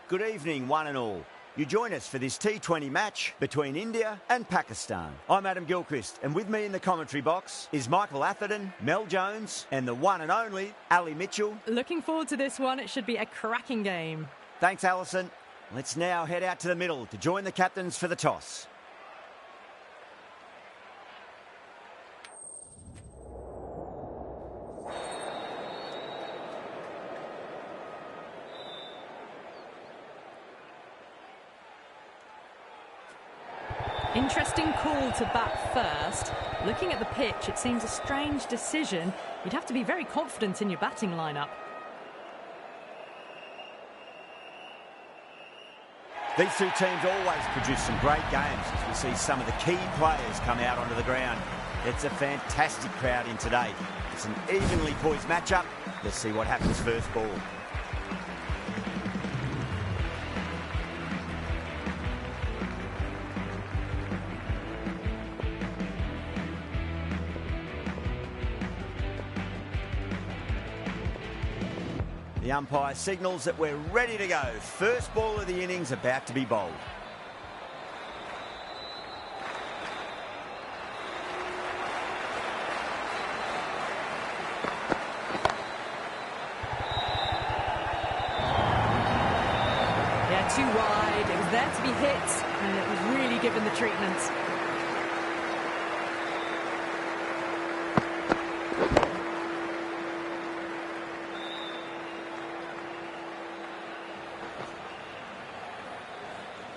Good evening, one and all. You join us for this T20 match between India and Pakistan. I'm Adam Gilchrist, and with me in the commentary box is Michael Atherton, Mel Jones, and the one and only Ali Mitchell. Looking forward to this one. It should be a cracking game. Thanks, Alison. Let's now head out to the middle to join the captains for the toss. Interesting call to bat first. Looking at the pitch, it seems a strange decision. You'd have to be very confident in your batting lineup. These two teams always produce some great games as we see some of the key players come out onto the ground. It's a fantastic crowd in today. It's an evenly poised matchup. Let's see what happens first ball. The umpire signals that we're ready to go. First ball of the innings about to be bowled. Yeah, too wide. It was there to be hit, and it was really given the treatment.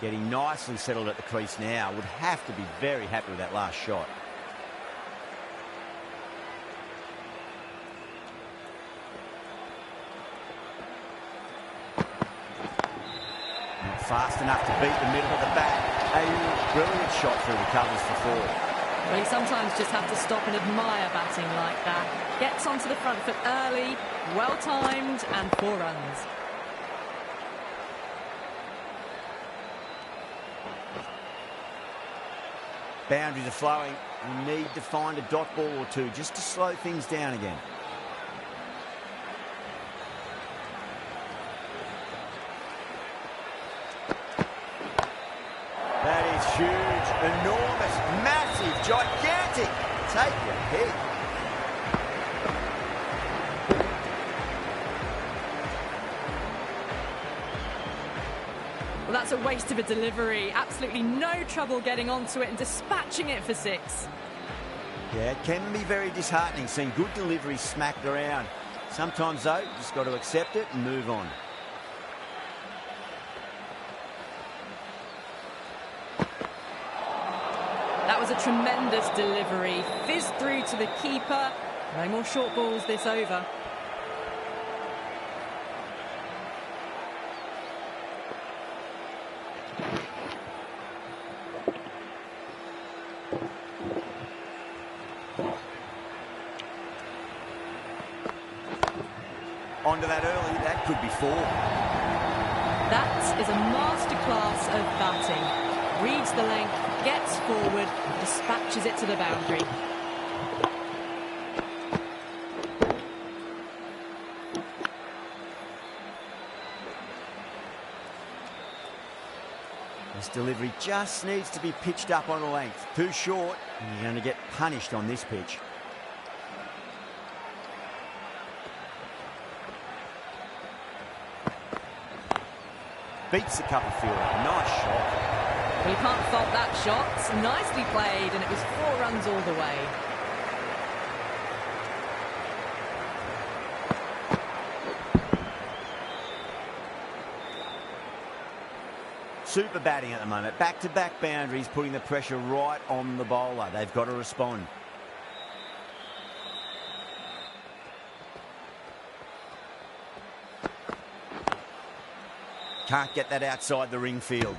Getting nicely settled at the crease now. Would have to be very happy with that last shot. Not fast enough to beat the middle of the bat. A brilliant shot through the covers for four. Well, you sometimes just have to stop and admire batting like that. Gets onto the front foot early, well timed, and 4 runs. Boundaries are flowing. We need to find a dot ball or two just to slow things down again. That is huge, enormous, massive, gigantic. Take your head. Well, that's a waste of a delivery. Absolutely no trouble getting onto it and dispatching it for 6. Yeah, it can be very disheartening seeing good delivery smacked around. Sometimes, though, you just got to accept it and move on. That was a tremendous delivery. Fizzed through to the keeper. No more short balls this over. Onto that early, that could be 4. That is a masterclass of batting. Reads the length, gets forward, dispatches it to the boundary. This delivery just needs to be pitched up on a length. Too short, and you're going to get punished on this pitch. Beats the cover fielder. Nice shot. Well, you can't fault that shot. Nicely played, and it was 4 runs all the way. Super batting at the moment. Back-to-back boundaries, putting the pressure right on the bowler. They've got to respond. Can't get that outside the ring field.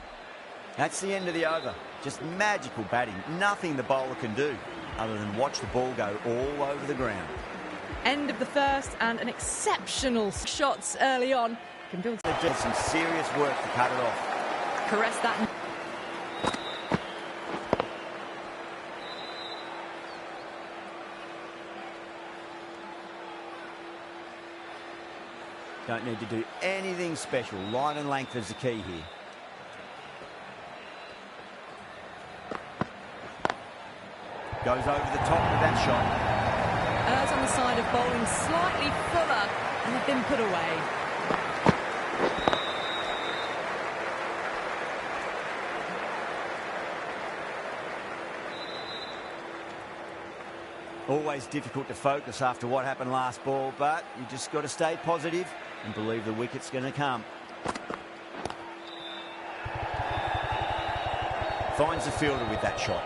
That's the end of the over. Just magical batting. Nothing the bowler can do other than watch the ball go all over the ground. End of the first, and an exceptional shots early on. Can build some serious work to cut it off. Caress that. Don't need to do anything special. Line and length is the key here. Goes over the top with that shot. Errs on the side of bowling slightly fuller, and they've been put away. Always difficult to focus after what happened last ball, but you just got to stay positive and believe the wicket's going to come. Finds the fielder with that shot.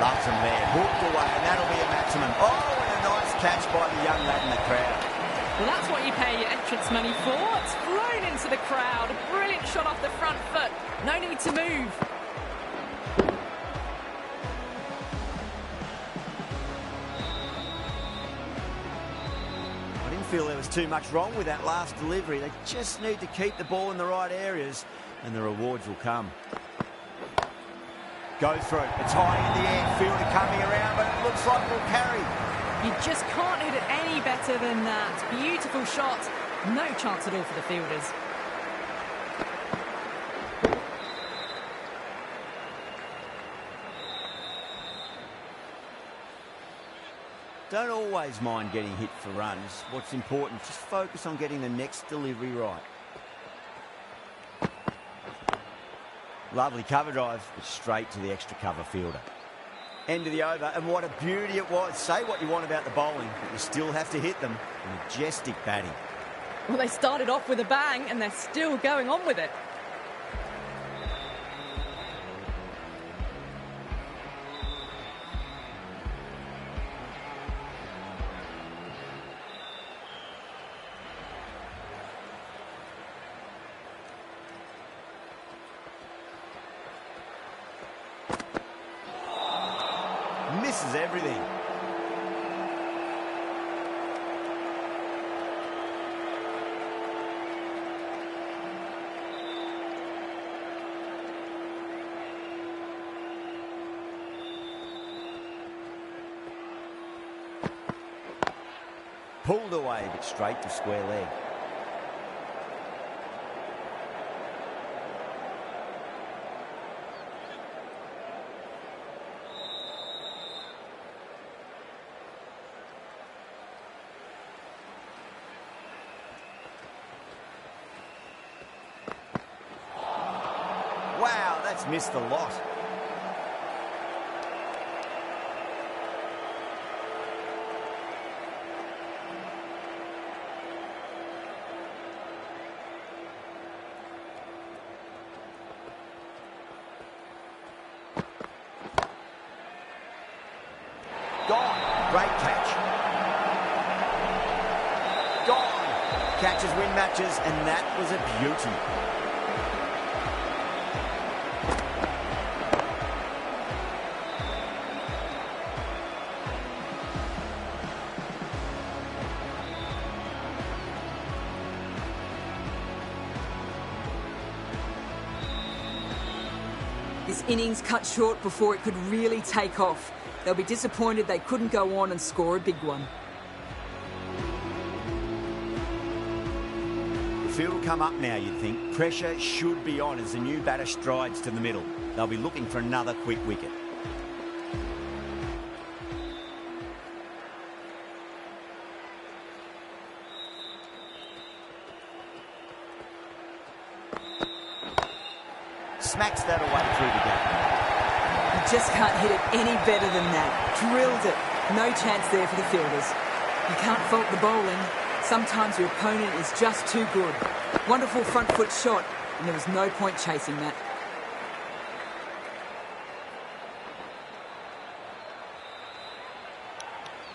Loves him there, hooked away, and that'll be a maximum. Oh, and a nice catch by the young lad in the crowd. Well, that's what you pay your entrance money for. It's flown into the crowd. A brilliant shot off the front foot. No need to move. I didn't feel there was too much wrong with that last delivery. They just need to keep the ball in the right areas, and the rewards will come. Go through. It's high in the air. Fielder coming around, but it looks like it'll carry. You just can't hit it any better than that. Beautiful shot. No chance at all for the fielders. Don't always mind getting hit for runs. What's important, just focus on getting the next delivery right. Lovely cover drive, but straight to the extra cover fielder. End of the over, and what a beauty it was. Say what you want about the bowling, but you still have to hit them. Majestic batting. Well, they started off with a bang, and they're still going on with it. Misses everything. Pulled away, but straight to square leg. Wow, that's missed a lot. Gone. Great catch. Gone. Catches win matches, and that was a beauty. This innings cut short before it could really take off. They'll be disappointed they couldn't go on and score a big one. The field will come up now, you'd think. Pressure should be on as the new batter strides to the middle. They'll be looking for another quick wicket. Smacks that away through the gap. You just can't hit it any better than that. Drilled it. No chance there for the fielders. You can't fault the bowling. Sometimes your opponent is just too good. Wonderful front foot shot, and there was no point chasing that.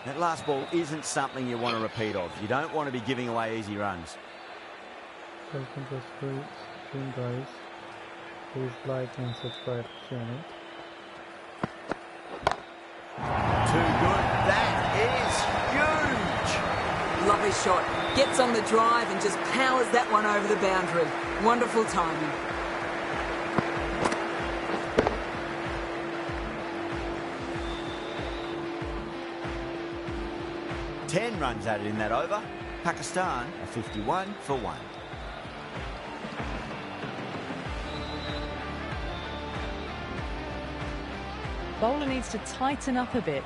That last ball isn't something you want to repeat of. You don't want to be giving away easy runs. Welcome to stream, guys. Please like and subscribe to the channel. Too good. That is huge. Lovely shot. Gets on the drive and just powers that one over the boundary. Wonderful timing. 10 runs added in that over. Pakistan are 51 for 1. Bowler needs to tighten up a bit.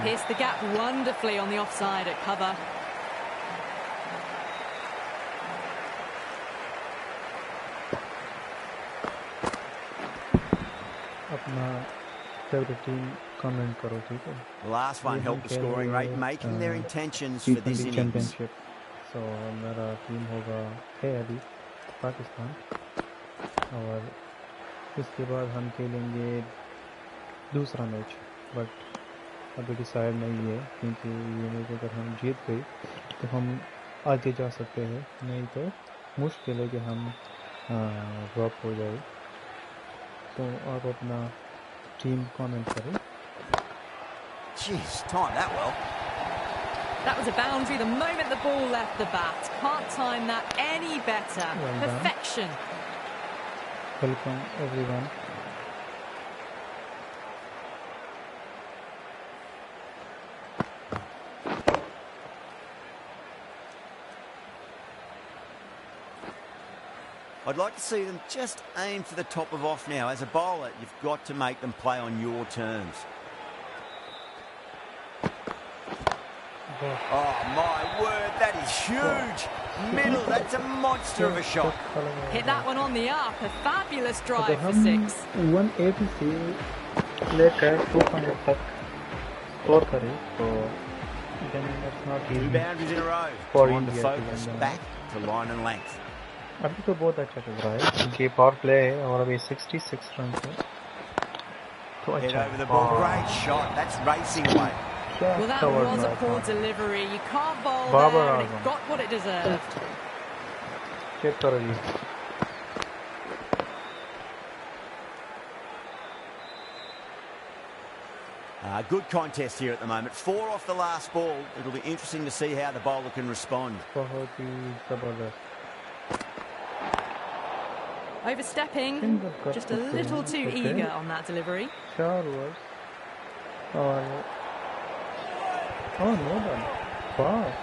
Pierced the gap wonderfully on the offside at cover. अपना favorite team comment करो, ठीक है? The last one helped the scoring rate, making their intentions for this T20 innings. Championship. So मेरा team होगा है अभी पाकिस्तान, और इसके बाद हम खेलेंगे दूसरा मैच, बट अभी डिसाइड नहीं है, क्योंकि ये मैच अगर हम जीत गए तो हम आगे जा सकते हैं, नहीं तो मुश्किल है कि हम ड्रॉप हो जाए. तो आप अपना टीम कमेंट करें. Jeez, timed that well. That was a boundary the moment the ball left the bat. Can't time that any better. Well done. Perfection. Welcome everyone. I'd like to see them just aim for the top of off now. As a bowler, you've got to make them play on your terms. Oh, my word, that is huge. Middle, that's a monster of a shot. Hit that one on the up. A fabulous drive for हम 6. 180 से लेकर 200 तक score करें, तो then that's not 2 easy boundaries in a row. for Time to India focus to win. back to line and length. अभी तो बहुत अच्छा चल रहा है, क्योंकि पावर प्ले है और अभी 66 रन है, तो Head अच्छा. over the ball. Great shot. That's racing away. Well, that was a poor delivery. You can't bowl Babar there, and it Azam. got what it deserved. Check करो जी. Good contest here at the moment. 4 off the last ball. It'll be interesting to see how the bowler can respond. बहुत ही जबरदस्त. Overstepping, just a little too eager on that delivery. 4 overs और no run. Wow.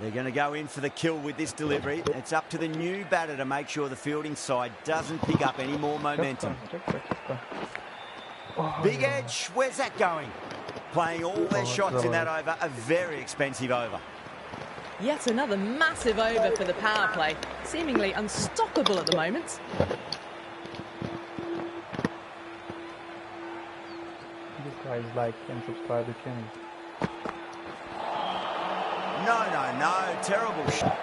They're going to go in for the kill with this delivery. It's up to the new batter to make sure the fielding side doesn't pick up any more momentum. Big edge, where's that going? Playing all their shots in that over, a very expensive over. Yet another massive over for the power play. Seemingly unstoppable at the moment. This guys like and subscribe to the channel. No, terrible shot.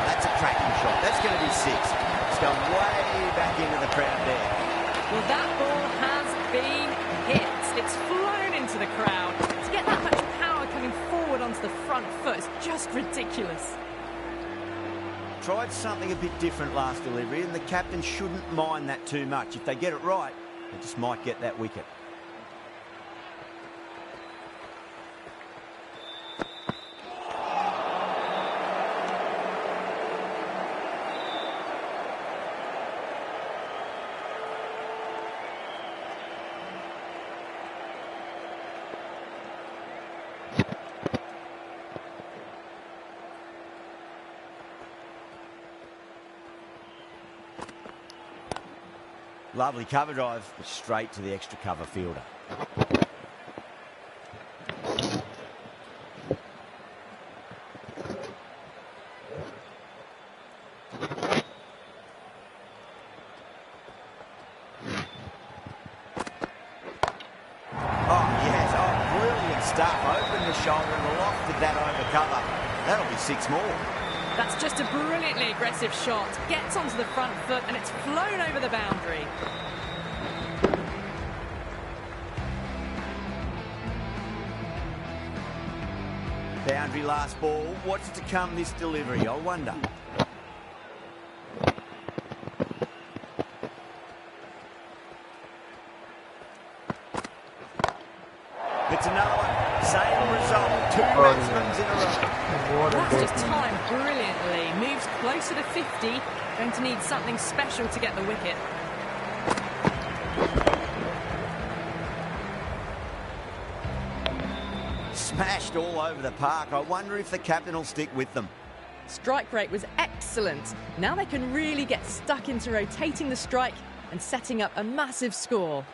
That's a cracking shot. That's going to be 6. It's gone way back into the crowd there. Well, that ball has been hit. It's flown into the crowd. To get that much power coming forward onto the front foot is just ridiculous. Tried something a bit different last delivery, and the captain shouldn't mind that too much. If they get it right, they just might get that wicket. Lovely cover drive, but straight to the extra cover fielder. Brilliant stuff. Opened the shoulder and lofted that over cover. That'll be 6 more. That's just a brilliantly aggressive shot. Gets onto the front foot and it's flown over the boundary. Boundary last ball. What's to come this delivery, I wonder. It's another one. Same result, 2 maximums in a row. What a That's great just move. timed brilliantly. Moves closer to 50. Going to need something special to get the wicket. Smashed all over the park. I wonder if the captain will stick with them. Strike rate was excellent. Now they can really get stuck into rotating the strike and setting up a massive score.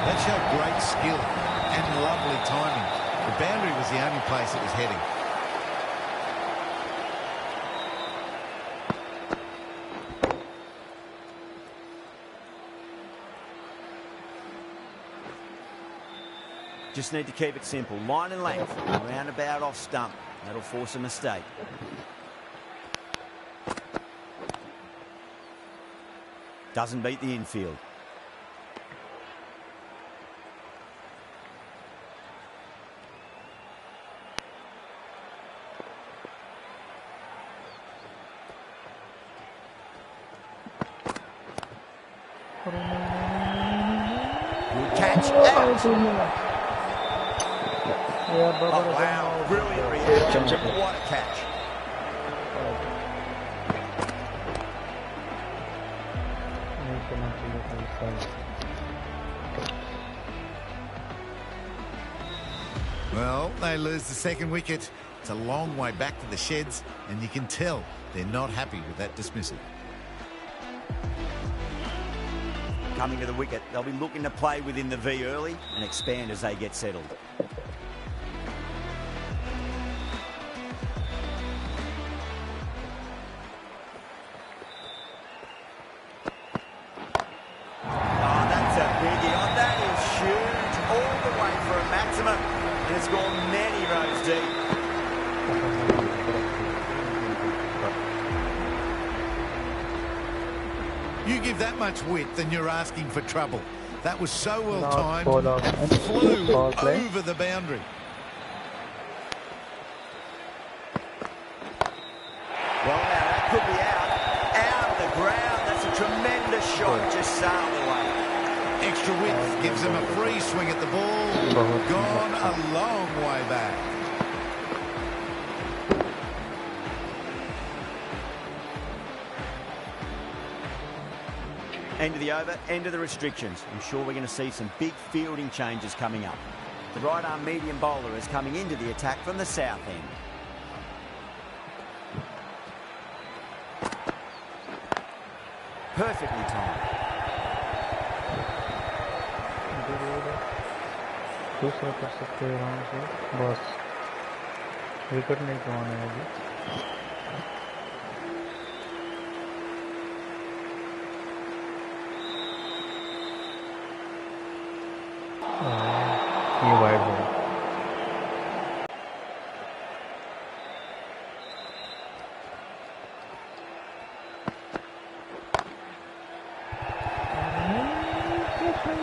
That showed great skill and lovely timing. The boundary was the only place it was heading. Just need to keep it simple. Line and length, roundabout off stump. That'll force a mistake. Doesn't beat the infield. Good catch. Out. Yeah, Oh, wow. Brilliant reaction. What a catch. Well, they lose the second wicket. It's a long way back to the sheds, and you can tell they're not happy with that dismissal. Coming to the wicket, they'll be looking to play within the V early and expand as they get settled. Oh, that's a biggie. Oh, that is huge. All the way for a maximum. And it's gone many rows deep. You give that much width and you're asking for trouble. That was so well Last timed ball of and flew ball play. over the boundary. Well, now that could be out. Out of the ground. That's a tremendous shot. Just sailed away. Extra width gives them a free swing at the ball. Gone a long way back. End of the over, end of the restrictions. I'm sure we're going to see some big fielding changes coming up. The right-arm medium bowler is coming into the attack from the south end. Perfectly timed. दूसरा कर सकते हैं आराम से बस wicket नहीं गंवाना है अभी ये वाइड है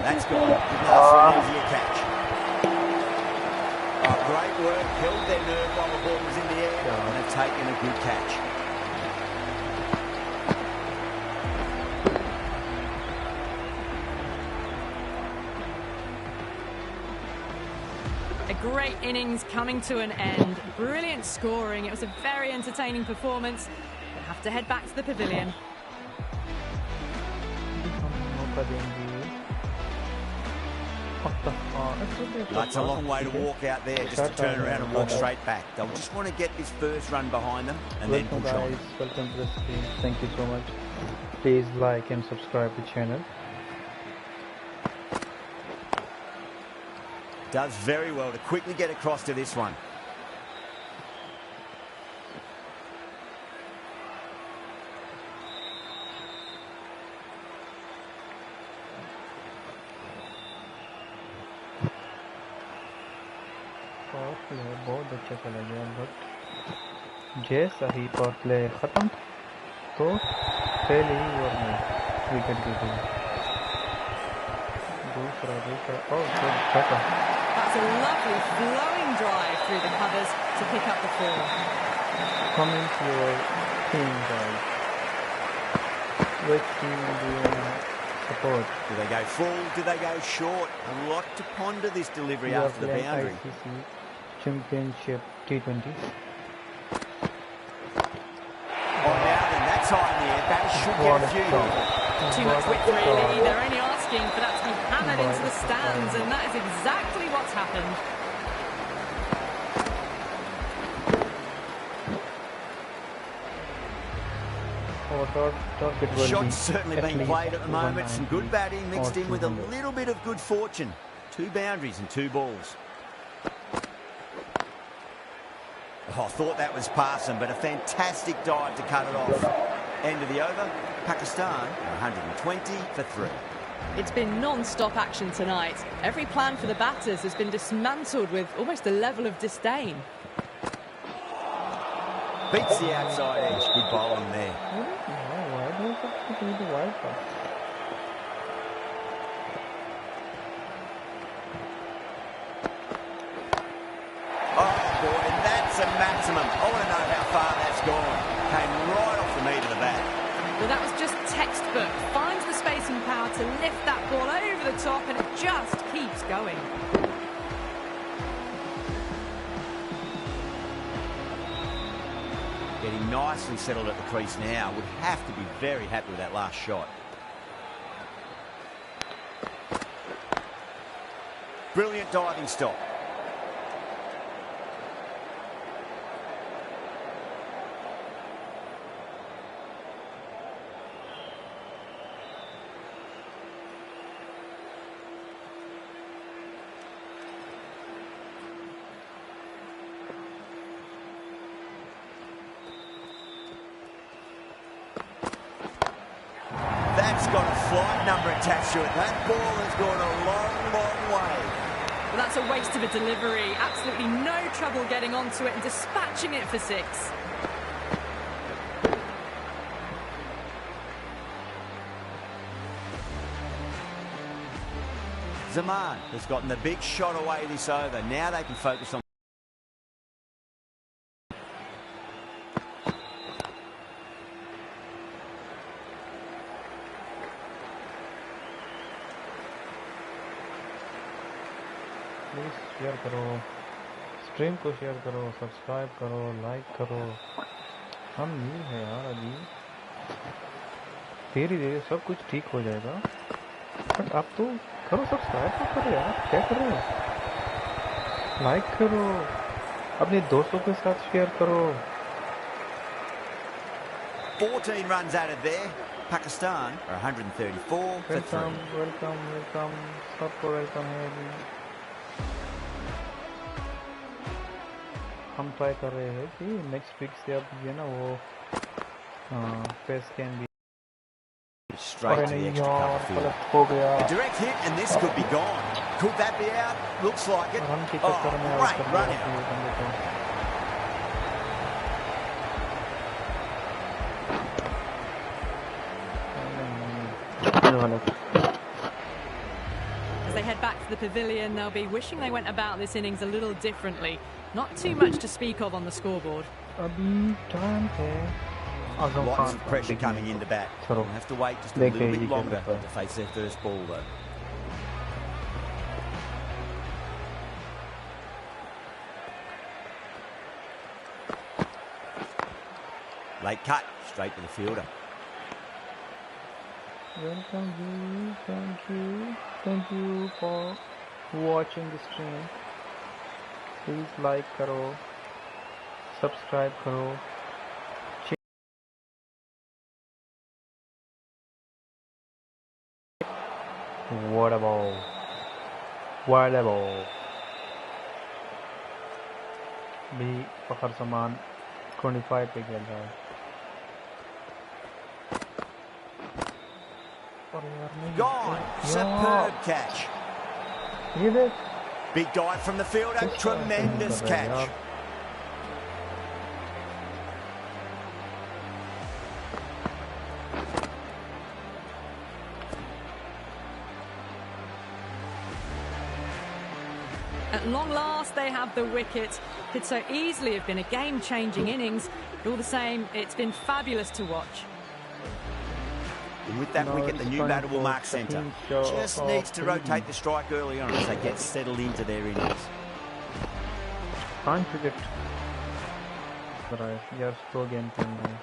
That's gone. Good enough for an easier catch. Oh, great work. Held their nerve while the ball was in the air and have taken a good catch. A great innings coming to an end. Brilliant scoring. It was a very entertaining performance. We'll have to head back to the pavilion. That's a long way to walk out there just to turn around and walk straight back. They'll just want to get this first run behind them and then Welcome push on. guys, welcome to the stream. Thank you so much. Please like and subscribe the channel. Does very well to quickly get across to this one. बहुत अच्छा चला गया, but जैसा ही power play ख़त्म तो पहले ही over में wicket गिर गई। दूसरा छक्का। That's a lovely flowing drive through the covers to pick up the 4. Comment your team, guys. Which team do you support? Do they go full? Do they go short? A lot to ponder this delivery You are after the playing boundary. ICC Championship T20. Oh, now then, that's high in the air. Batters should get a few. Too much width, really. They're only asking for that to be hammered into the stands, and that is exactly what's happened. Shots certainly being played at the moment. Some good batting mixed in with a little bit of good fortune. 2 boundaries and 2 balls. Oh, I thought that was passing, but a fantastic dive to cut it off. End of the over. Pakistan 120 for 3. It's been non-stop action tonight. Every plan for the batters has been dismantled with almost a level of disdain. Beats the outside edge. Good bowling there. Why do you have to do the wild pass? Oh, boy, that's a maximum. I want to know how far that's gone. Came right off the meat of the bat. Well, that was just textbook. Finds the space and power to lift that ball over the top, and it just keeps going. Getting nice and settled at the crease now. Would have to be very happy with that last shot. Brilliant diving stop. That's got a flight number attached to it. That ball has gone a long, long way. Well, that's a waste of a delivery. Absolutely no trouble getting onto it and dispatching it for 6. Zaman has gotten the big shot away this over. Now they can focus on... please share करो, stream को share करो, subscribe करो, like करो। हम new है यार, अभी धीरे धीरे सब कुछ ठीक हो जाएगा। बट आप तो करो, सब्सक्राइब तो करो यार, क्या कर रहे हो? लाइक करो, अपने दोस्तों के साथ शेयर करो। 14 runs added there. Pakistan are 134 for 3. Welcome, सबको वेलकम है अभी। हम ट्राई कर रहे हैं कि नेक्स्ट वीक से अब ये ना वो फेस कैन भी Straight to the extra cover field. हो गया। A direct hit and this could be gone. Could that be out? Looks like it. Run के Oh, चक्कर में great run out. As they head back to the pavilion, they'll be wishing they went about this innings a little differently. Not too much to speak of on the scoreboard. अभी time है। Lots of pressure coming into bat. They'll have to wait just a little bit longer to face their first ball though. Late cut, straight to the fielder. Welcome you, thank you for watching the stream. Please like करो, subscribe करो. What a ball! What a ball! भी फखर समान 25 पे खेल रहा है। Gone! Superb catch. ये देख, Big dive from the fielder. Tremendous catch. At long last, they have the wicket. Could so easily have been a game-changing innings. But all the same, it's been fabulous to watch. And with that wicket, the new batter will mark centre. Just needs to rotate the strike early on as they get settled into their innings. Can't predict. यार slow game खेलना है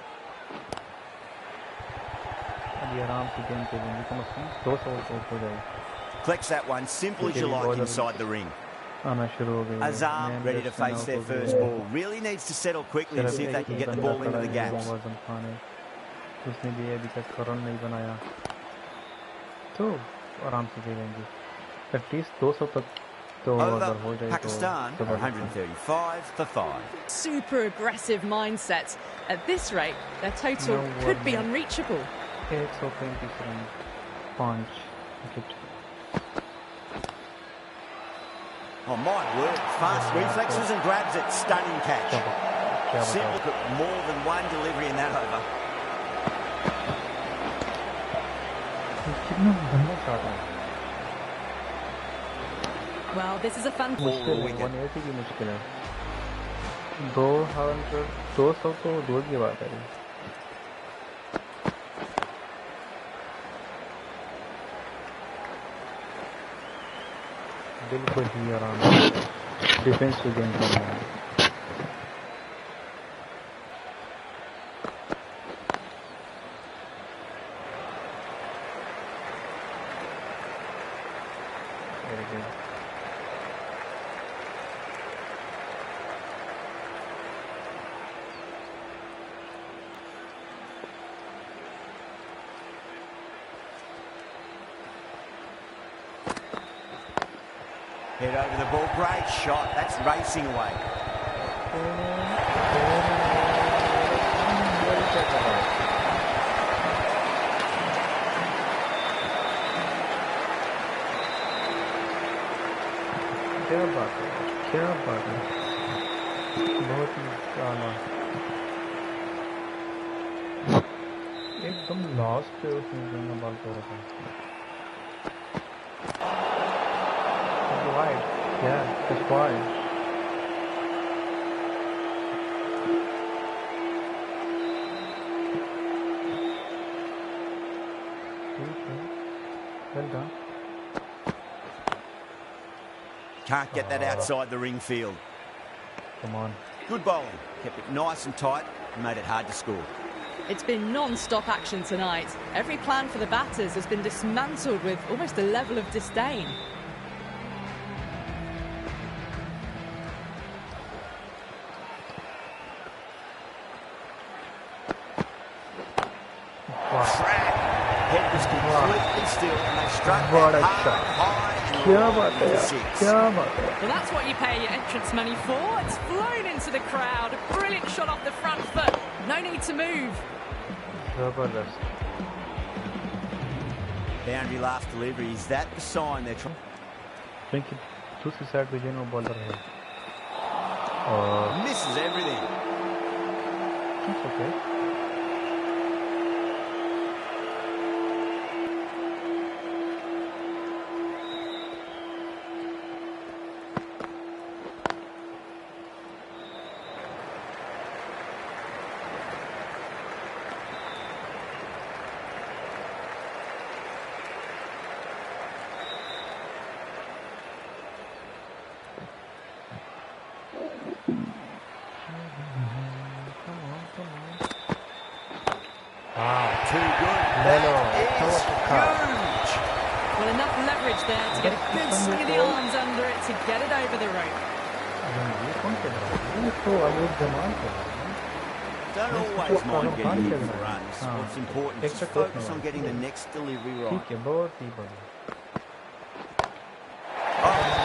अभी आराम से game खेलेंगे कम से कम 200 हो जाएगी. Collects that one, simple as you like inside the ring. Azam ready to face their first ball. Really needs to settle quickly and see if they can get the ball into the gaps. उसने भी अभी तक run नहीं बनाया तो आराम से खेलेंगे. एटलीस्ट 200 तक तो अगर हो जाए Pakistan 135 for 5. Super aggressive mindset. At this rate, their total could be unreachable. 135 run, 5 wicket. Oh my word, fast reflexes and grabs it, stunning catch. Simple, more than one delivery in that over. Well, this is a fun मुश्किल है 180 की मुश्किल है 200 तो दूर की बात है. बिल्कुल ही आराम डिफेंस टू गेम करना है. Head over the ball, great shot, that's racing away. क्या बात है बहुत ही आला एकदम लास्ट पे उसने जो बॉल को रखा. Wide. Yeah, it's wide. Well done. Can't get that outside the ring field. Come on. Good bowling. Kept it nice and tight and made it hard to score. It's been non-stop action tonight. Every plan for the batters has been dismantled with almost a level of disdain. Head was completely still and they struck that high and six. Well, that's what you pay your entrance money for. It's flown into the crowd. A brilliant shot off the front foot. No need to move. Boundary last delivery. Is that the sign they're trying? Thank you. दूसरी side पे जो bowler है. Misses everything. That's okay. Too good. That is huge. Well, enough leverage there to get a good swing of the arms under it to get it over the rope. Don't always mind getting hit for runs. What's important is to focus on getting the next delivery right.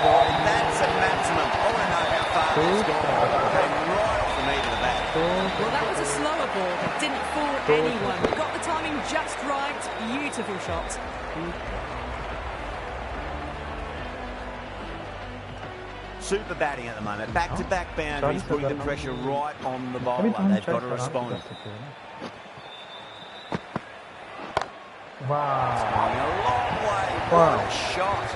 Oh, that's a maximum. I want to know how far it's gone. Came right off the knee to the bat. Well, that was a slower ball that didn't fool anyone. Got the timing just right. Beautiful shot. super batting at the moment. Back-to-back boundaries, putting the pressure right on the bowler. They've got to respond. Wow. It's going a long way. What a shot.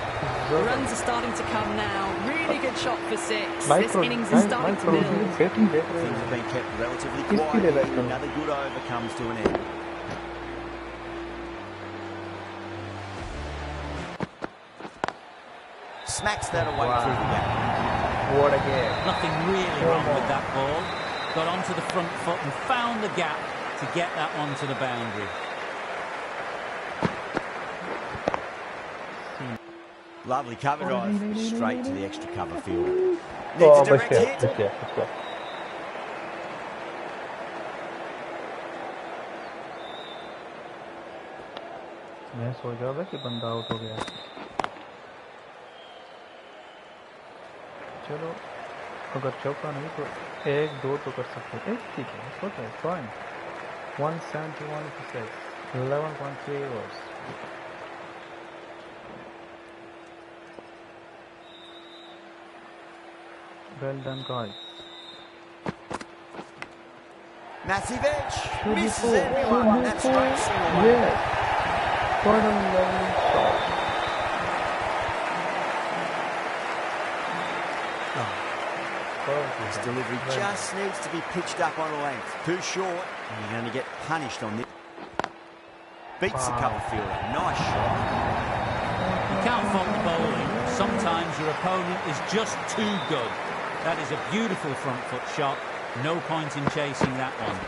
The runs are starting to come now. Really good shot for 6. This innings is starting to build. Things have been kept relatively quiet. Another good over comes to an end. Smacks that away through the gap. What a game. Nothing really wrong with that ball. Got onto the front foot and found the gap to get that onto the boundary. Lovely cover drive, straight to the extra cover field. Needs a direct hit. मैं सोच रहा था कि बंदा out हो गया. चलो अगर चौका नहीं तो 1-2 तो कर सकते हैं. ठीक है, okay fine. 171 for 6, 11.3 overs. Well done, guys. Massive edge. Misses everyone. That's straight swing away. Yes. What a lovely shot. His delivery just needs to be pitched up on a length. Too short, and you're going to get punished on this. Beats the cover fielder. Nice shot. You can't fault the bowling. Sometimes your opponent is just too good. That is a beautiful front foot shot. No point in chasing that one.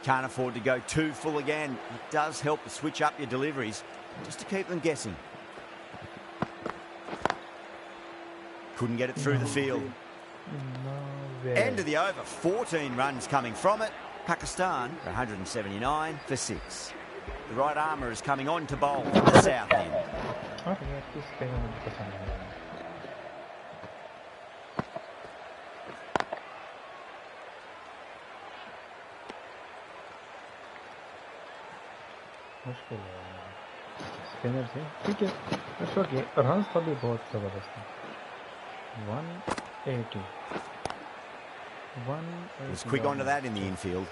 Can't afford to go too full again. It does help to switch up your deliveries, just to keep them guessing. Couldn't get it through the field. End of the over. 14 runs coming from it. Pakistan for 179 for 6. The right armour is coming on to bowl from the south end. मुश्किल है spinner से. ठीक है, it's okay. Runs तो भी बहुत ज़बरदस्त है. 180. Was quick onto that in the infield.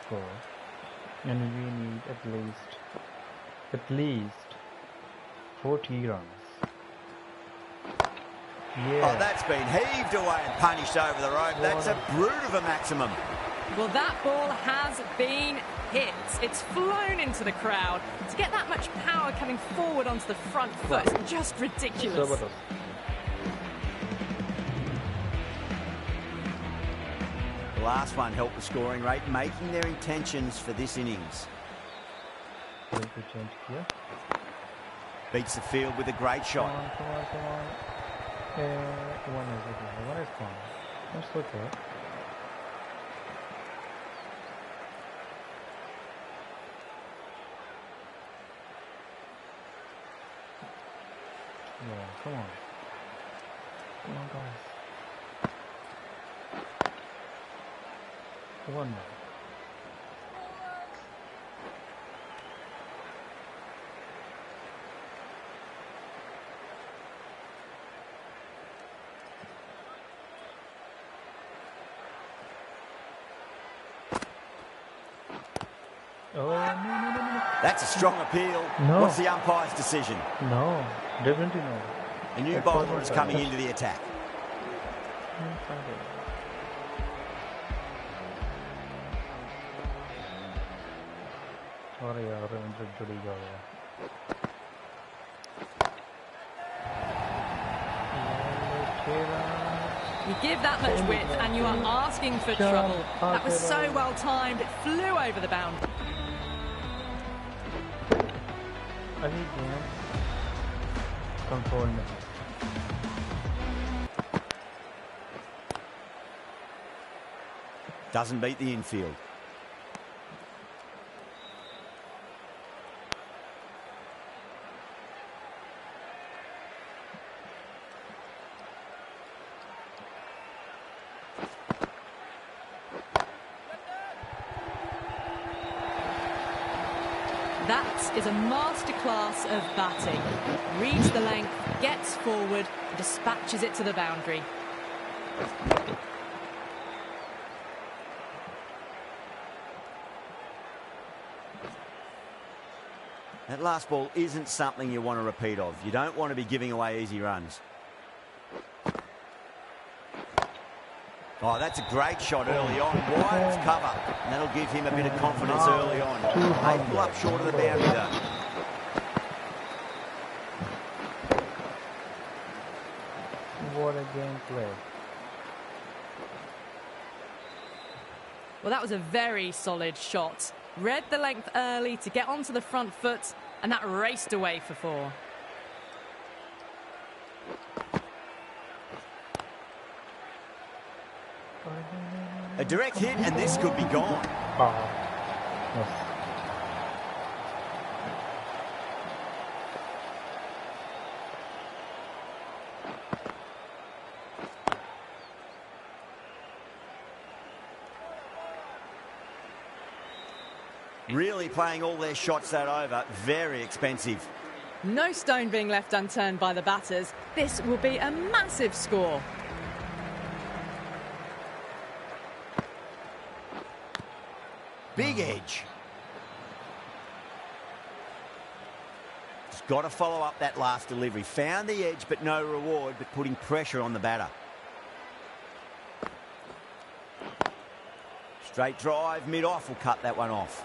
Score. And we need at least 40 runs. Yeah. Oh, that's been heaved away and punished over the rope. That's a brute of a maximum. Well, that ball has been hit. It's flown into the crowd. To get that much power coming forward onto the front foot is just ridiculous. The last one helped the scoring rate, making their intentions for this innings. Beats the field with a great shot. Come on. One is gone. That's okay. Yeah, come on. Come on, guys. One more. Oh, no. That's a strong appeal. No. What's the umpire's decision? No, definitely no. A new bowler is coming into the attack. अरे यार जुड़ी जा गया. You give that much width and you are asking for trouble. That was so well timed. It flew over the boundary. अभी game control में है. Doesn't beat the infield. That is a masterclass of batting. Reads the length, gets forward, and dispatches it to the boundary. That last ball isn't something you want to repeat of. You don't want to be giving away easy runs. Oh, that's a great shot early on. Wide of cover. And that'll give him a bit of confidence early on. They pull up short of the boundary though. What a game play. Well, that was a very solid shot. Read the length early to get onto the front foot, and that raced away for 4. A direct hit, and this could be gone. Yes. Really playing all their shots that over. Very expensive. No stone being left unturned by the batters. This will be a massive score. Big edge. Just got to follow up that last delivery. Found the edge, but no reward, but putting pressure on the batter. Straight drive, mid-off will cut that one off.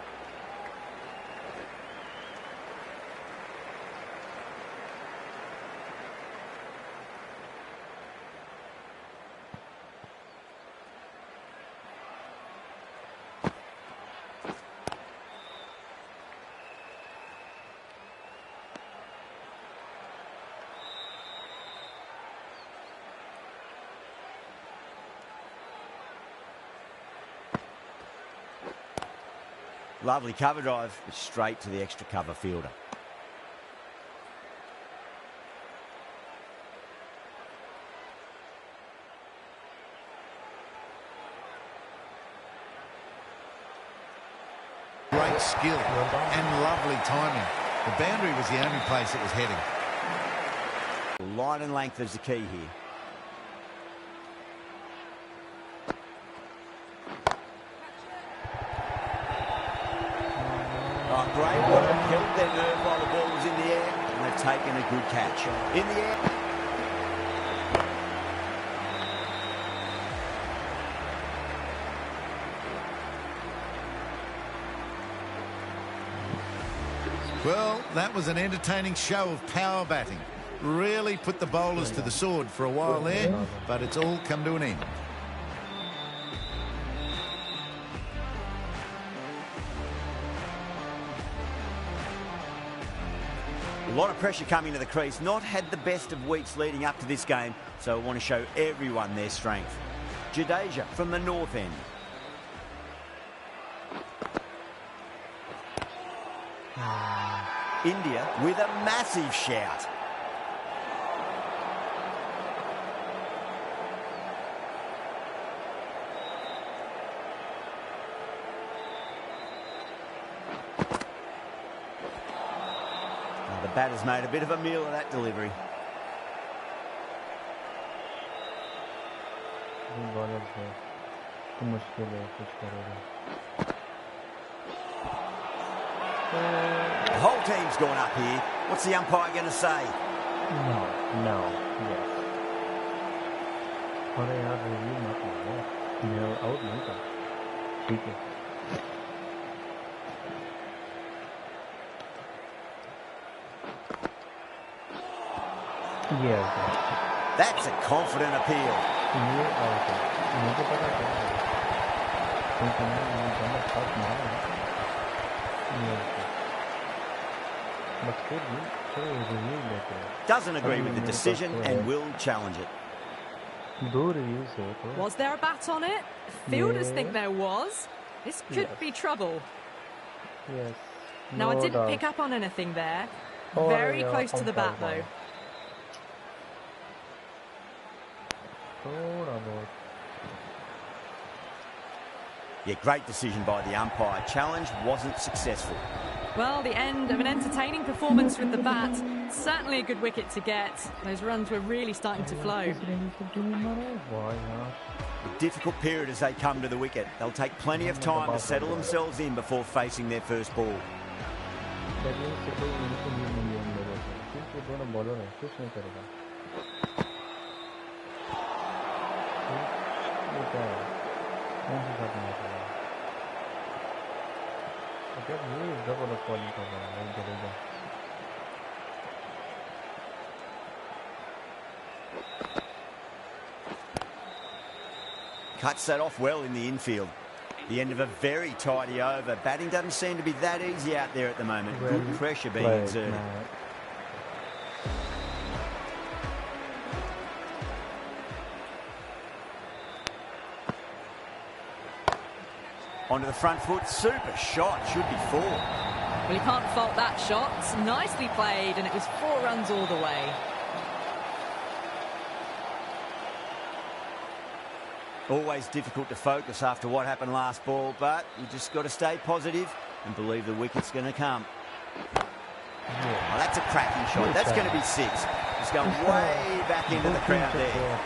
Lovely cover drive, but straight to the extra cover fielder. Great skill and lovely timing. The boundary was the only place it was heading. Line and length is the key here. Oh, great work. Held their nerve while the ball was in the air, and they've taken a good catch. In the air. Well, that was an entertaining show of power batting. Really put the bowlers to the sword for a while there, but it's all come to an end. A lot of pressure coming to the crease. Not had the best of weeks leading up to this game, so I want to show everyone their strength. Jadeja from the north end. India with a massive shout. The batter's made a bit of a meal of that delivery. The whole team's gone up here. What's the umpire going to say? No, yes. अरे यार review मत लो, मैं out नहीं था, ठीक है. That's a confident appeal. ये out है, मुझे पता चल रहा है, क्योंकि मैं जाना शॉट मारा है. Doesn't agree with the decision and will challenge it. Was there a bat on it? Fielders think there was. This could be trouble. Yes. Now, I didn't pick up on anything there. Very close to the bat, though. Yeah, great decision by the umpire. Challenge wasn't successful. Well, the end of an entertaining performance with the bat. Certainly a good wicket to get. Those runs were really starting to flow. A difficult period as they come to the wicket. They'll take plenty of time to settle themselves in before facing their first ball. Cuts that off well in the infield. The end of a very tidy over. Batting doesn't seem to be that easy out there at the moment. Good pressure being exerted. Onto the front foot, super shot, should be 4. Well, you can't fault that shot. Nicely played, and it was 4 runs all the way. Always difficult to focus after what happened last ball, but you just got to stay positive and believe the wicket's going to come. Oh, that's a cracking shot. That's going to be 6. It's going way back into the crowd there.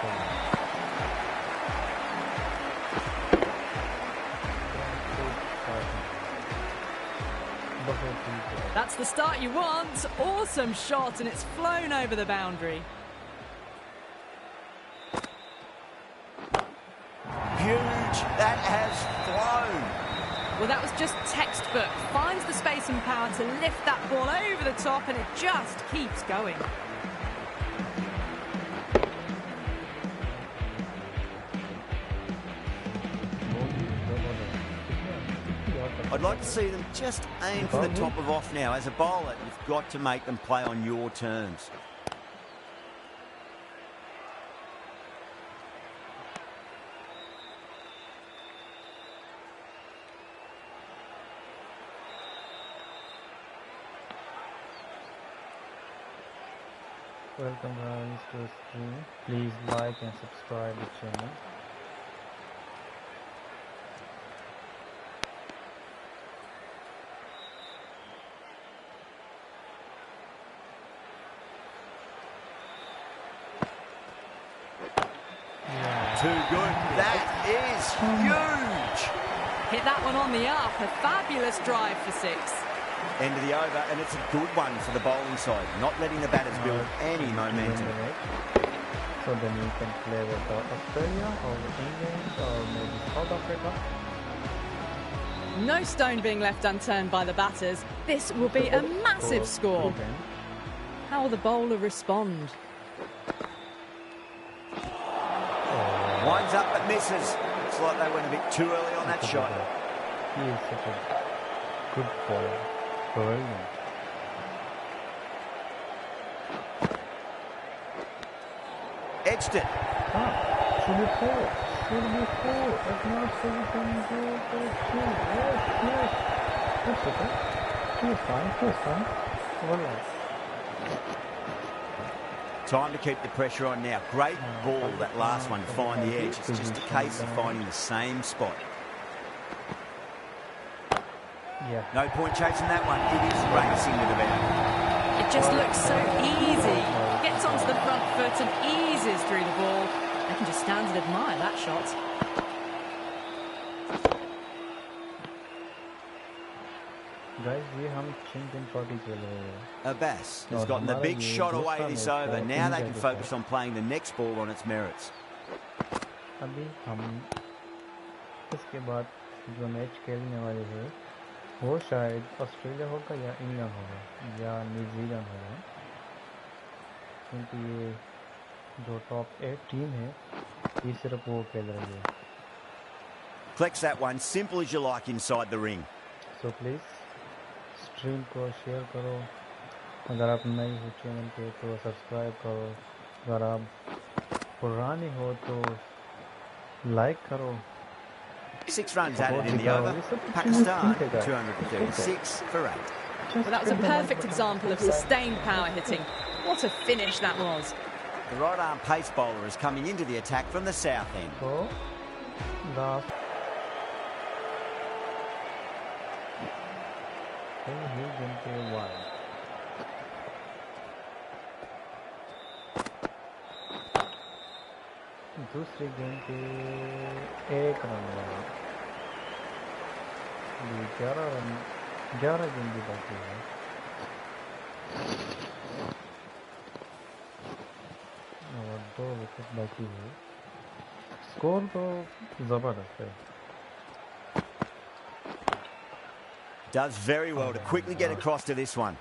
That's the start you want. Awesome shot, and it's flown over the boundary. Huge. That has flown. Well, that was just textbook. Finds the space and power to lift that ball over the top, and it just keeps going. I'd like to see them just aim for the top of off now. As a bowler, you've got to make them play on your terms. Welcome guys to the stream. Please like and subscribe the channel. Too good. That is huge. Hit that one on the up. A fabulous drive for 6. End of the over, and it's a good one for the bowling side, not letting the batters build any momentum. So then you can play with Australia or England or maybe South Africa. No stone being left unturned by the batters. This will be a massive score. How will the bowler respond? Winds up but misses. Looks like they went a bit too early on that shot. He is such a good bowler. Brilliant. Edged it. Should be 4. Should be 4. If not, so we can go for 2. Yes. That's okay. He's fine. He's fine. Well, Time to keep the pressure on now. Great ball, that last one, to find the edge. It's just a case of finding the same spot. yeah. No point chasing that one. It is racing to the boundary. It just looks so easy. Gets onto the front foot and eases through the ball. I can just stand and admire that shot. Guys, ये हम चिंतन party खेल रहे हैं. Abbas has gotten the big shot away this over. Now they can focus on playing the next ball on its merits. अभी हम इसके बाद जो मैच खेलने वाले हैं वो शायद ऑस्ट्रेलिया होगा या इंग्लैंड होगा या न्यूजीलैंड होगा, क्योंकि ये जो टॉप 8 टीम है ये सिर्फ वो खेल रही है. Collects that one, simple as you like inside the ring. So please stream को शेयर करो. अगर आप नए हो चैनल पे तो सब्सक्राइब करो. अगर आप पुराने हो तो लाइक करो. 6 runs added in the over. Pakistan 236 for 8. Well, that was a perfect example of sustained power hitting. What a finish that was. The right arm pace bowler is coming into the attack from the south end. So last पहले गेंद पे wide दूसरी गेंद पे 1 run वाला 11 गेंद बाकी है और 2 विकेट बाकी है स्कोर तो जबरदस्त है Does very well to quickly get across to this one.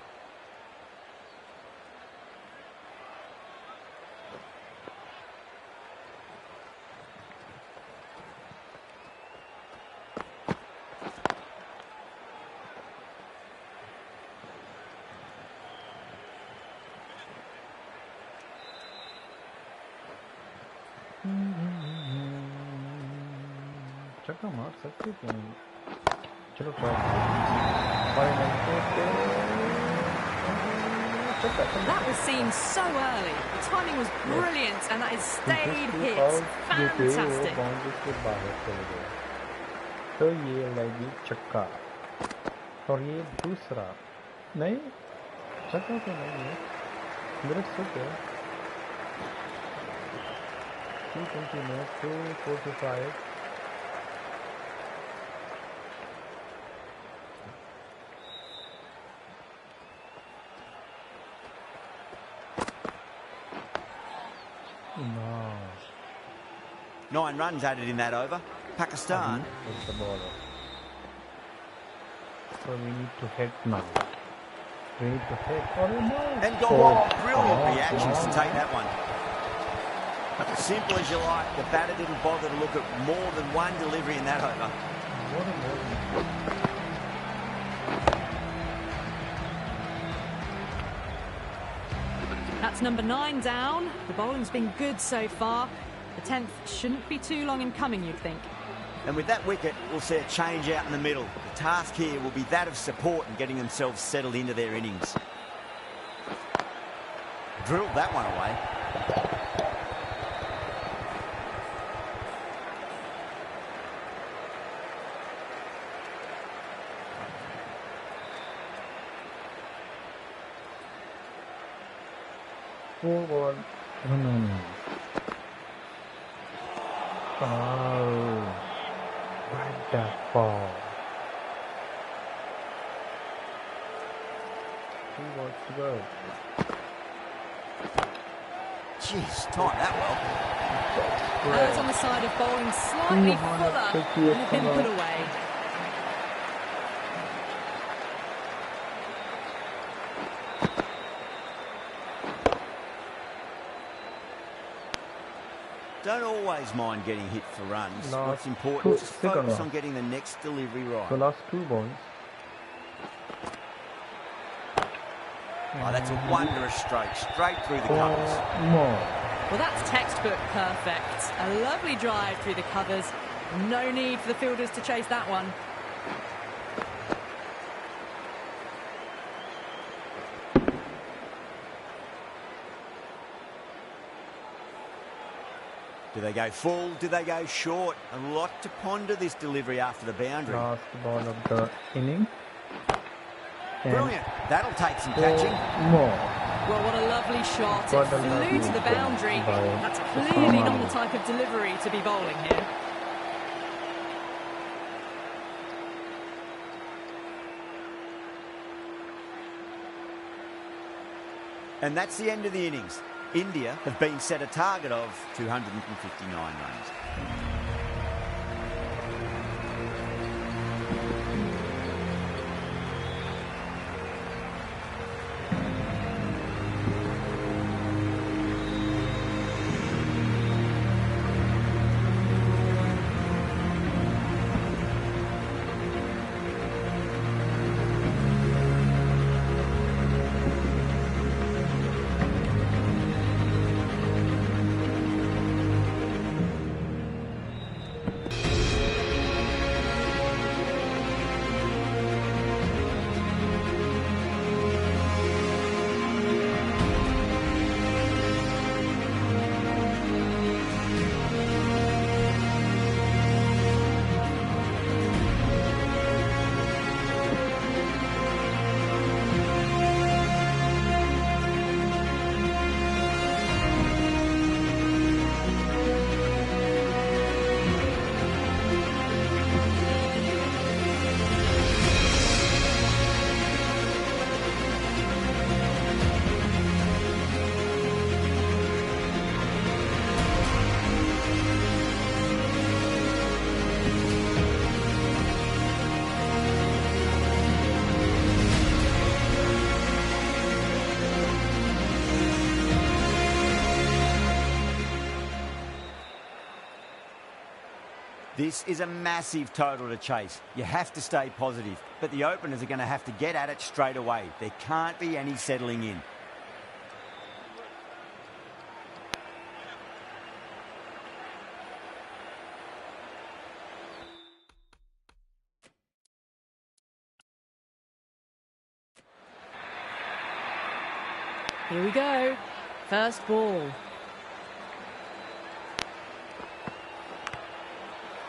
चक्का मार सकते क्यों नहीं चलो That was seen so early. The timing was brilliant, and that is stayed hit. Fantastic. तो ये लगी चक्का और ये दूसरा नहीं चक्का तो नहीं है मेरे सुख है 220 minutes 245 9 runs added in that over. Pakistan. The ball. So we need to hit now. We need to hit. And go on. Brilliant reactions to take that one. Simple as you like. The batter didn't bother to look at more than one delivery in that over. That's number 9 down. The bowling's been good so far. The 10th shouldn't be too long in coming, you'd think. And with that wicket, we'll see a change out in the middle. The task here will be that of support and getting themselves settled into their innings. Drilled that one away. Forward. No. Oh, right that ball. 2 balls to go. Jeez, time that well. Those on the side of bowling slightly fuller and have been put away. Don't always mind getting hit for runs. Last What's important is just focus one. on getting the next delivery right. The last 2 balls. Oh, that's a wondrous stroke, straight through the covers. More. Well, that's textbook perfect. A lovely drive through the covers. No need for the fielders to chase that one. Do they go full? Do they go short? A lot to ponder this delivery after the boundary. Last ball of the inning. Brilliant. That'll take some catching. More. Well, what a lovely shot. It flew to the boundary. That's clearly not the type of delivery to be bowling here. And that's the end of the innings. India have been set a target of 259 runs. This is a massive total to chase. You have to stay positive, but the openers are going to have to get at it straight away. There can't be any settling in. Here we go. First ball.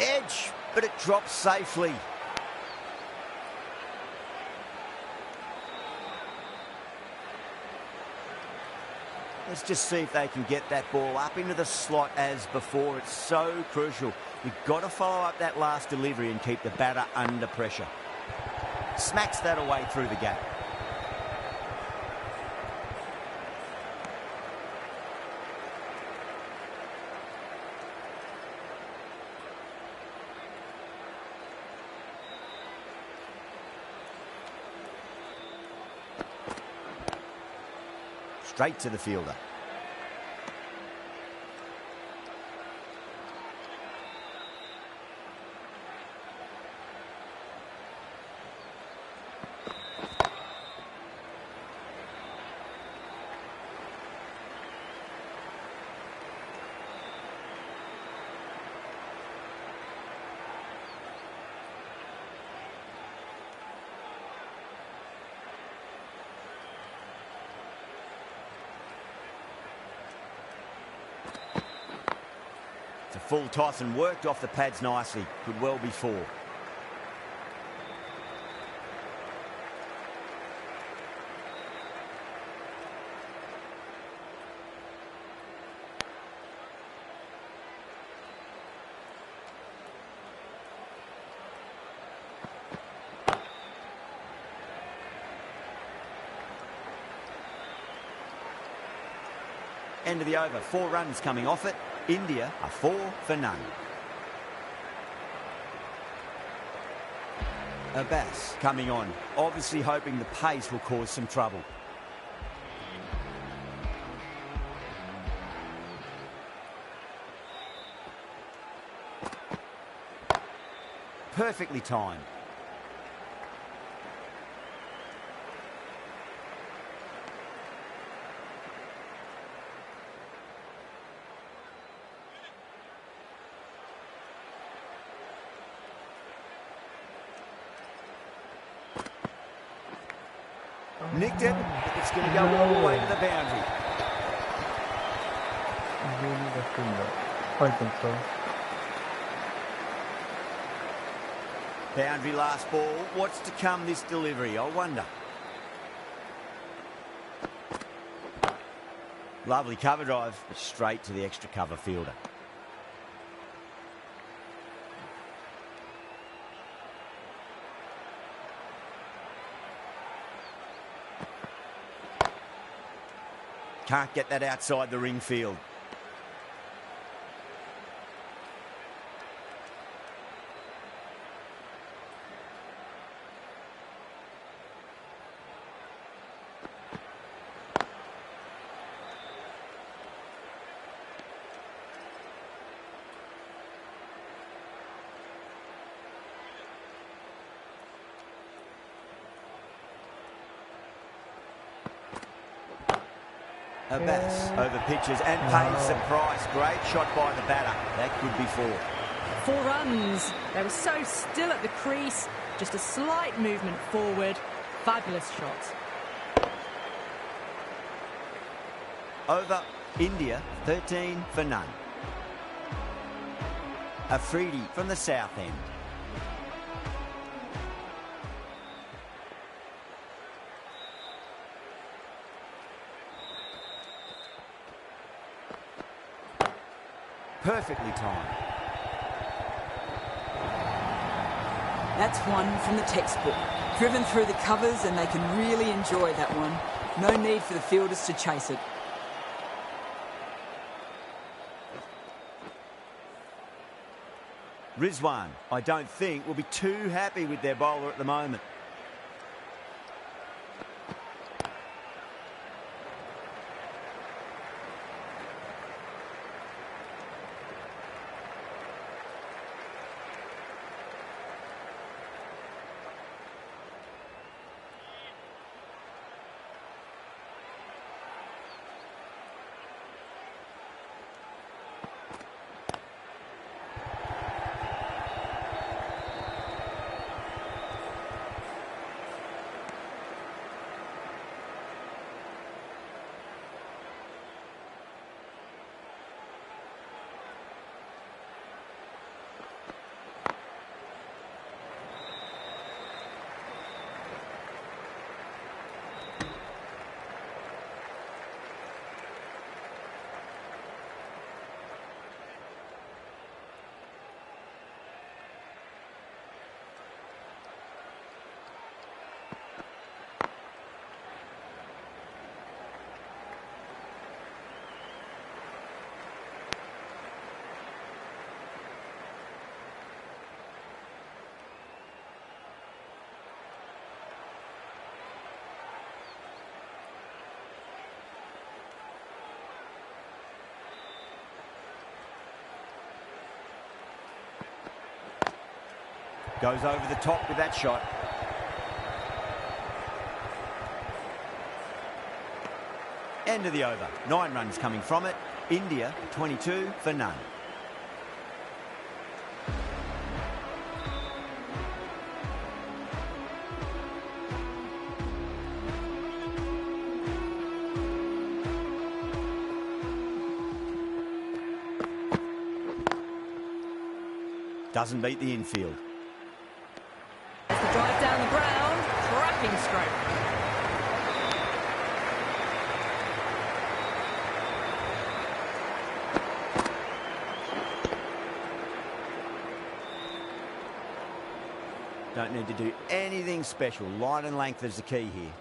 Edge, but it drops safely. Let's just see if they can get that ball up into the slot as before. It's so crucial. You've got to follow up that last delivery and keep the batter under pressure. Smacks that away through the gap. Straight to the fielder. It's a full toss and worked off the pads nicely. Could well be 4. End of the over. 4 runs coming off it. India are 4 for none. Abbas coming on, obviously hoping the pace will cause some trouble. Perfectly timed. Nicked it. It's going to go all the way to the boundary. Really the fielder. I think so. Boundary last ball. What's to come this delivery, I wonder. Lovely cover drive, but straight to the extra cover fielder. Can't get that outside the ring field. Abbas over pitches and pays the price. Great shot by the batter. That could be 4. 4 runs. They were so still at the crease. Just a slight movement forward. Fabulous shot. Over India, 13 for none. Afridi from the south end. Perfectly timed. That's one from the textbook. Driven through the covers and they can really enjoy that one. No need for the fielders to chase it. Rizwan, I don't think, will be too happy with their bowler at the moment. Goes over the top with that shot. End of the over. 9 runs coming from it. India 22 for none. Doesn't beat the infield. As the drive down the ground, cracking stroke. Don't need to do anything special. Line and length is the key here.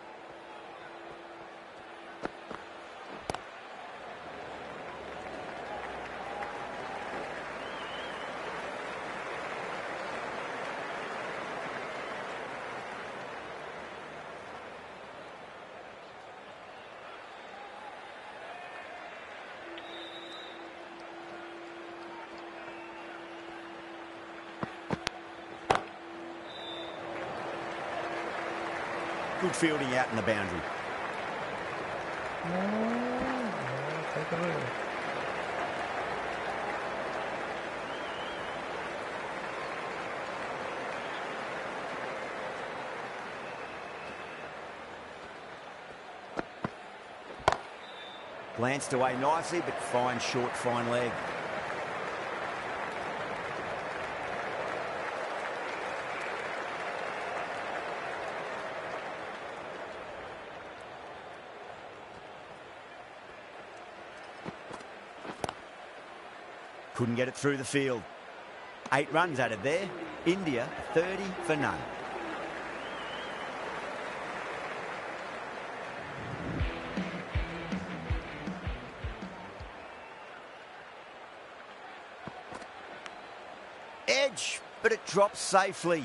Good fielding out in the boundary. Take away. Glanced away nicely, but fine short, fine leg. Couldn't get it through the field. 8 runs added there. India 30 for none. Edge, but it drops safely.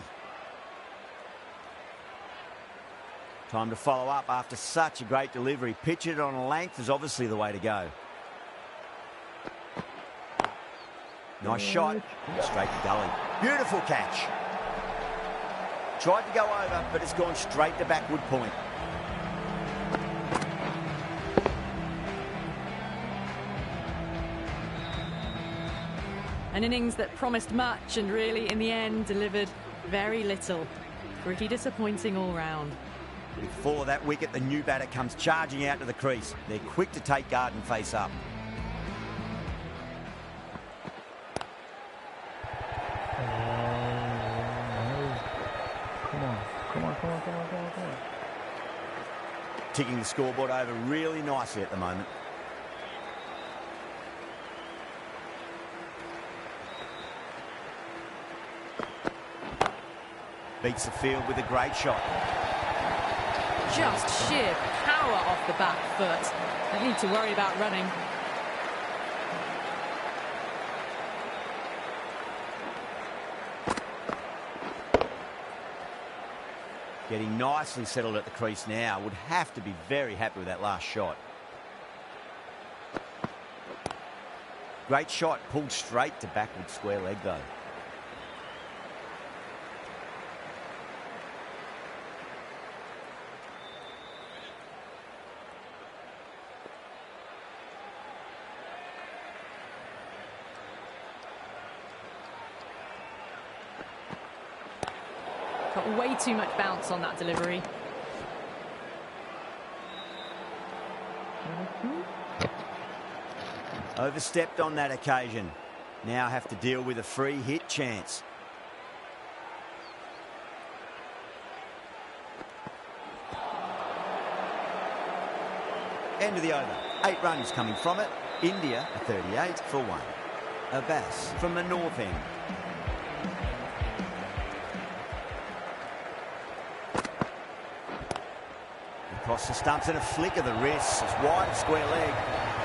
Time to follow up after such a great delivery. Pitch it on a length is obviously the way to go. Nice shot, straight to gully. Beautiful catch. Tried to go over, but it's gone straight to backward point. An innings that promised much and really, in the end, delivered very little. Pretty disappointing all round. Before that wicket, the new batter comes charging out to the crease. They're quick to take guard and face up. Come on. Ticking the scoreboard over really nicely at the moment. Beats the field with a great shot. Just sheer power off the back foot. Don't need to worry about running. Getting nicely settled at the crease now. Would have to be very happy with that last shot. Great shot, pulled straight to backward square leg though. Got way too much bounce on that delivery. Overstepped on that occasion. Now have to deal with a free hit chance. End of the over. 8 runs coming from it. India 38 for 1. Abbas from the north end. Across the stumps and a flick of the wrist. It's wide of square leg.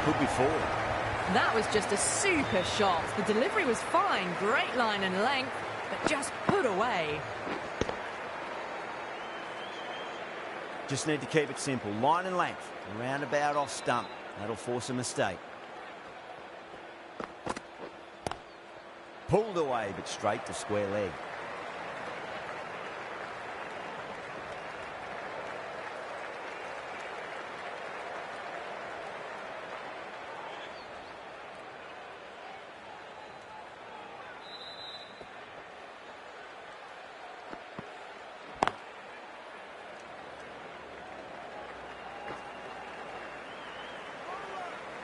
Could be 4. That was just a super shot. The delivery was fine. Great line and length, but just put away. Just need to keep it simple. Line and length. Roundabout off stump. That'll force a mistake. Pulled away, but straight to square leg.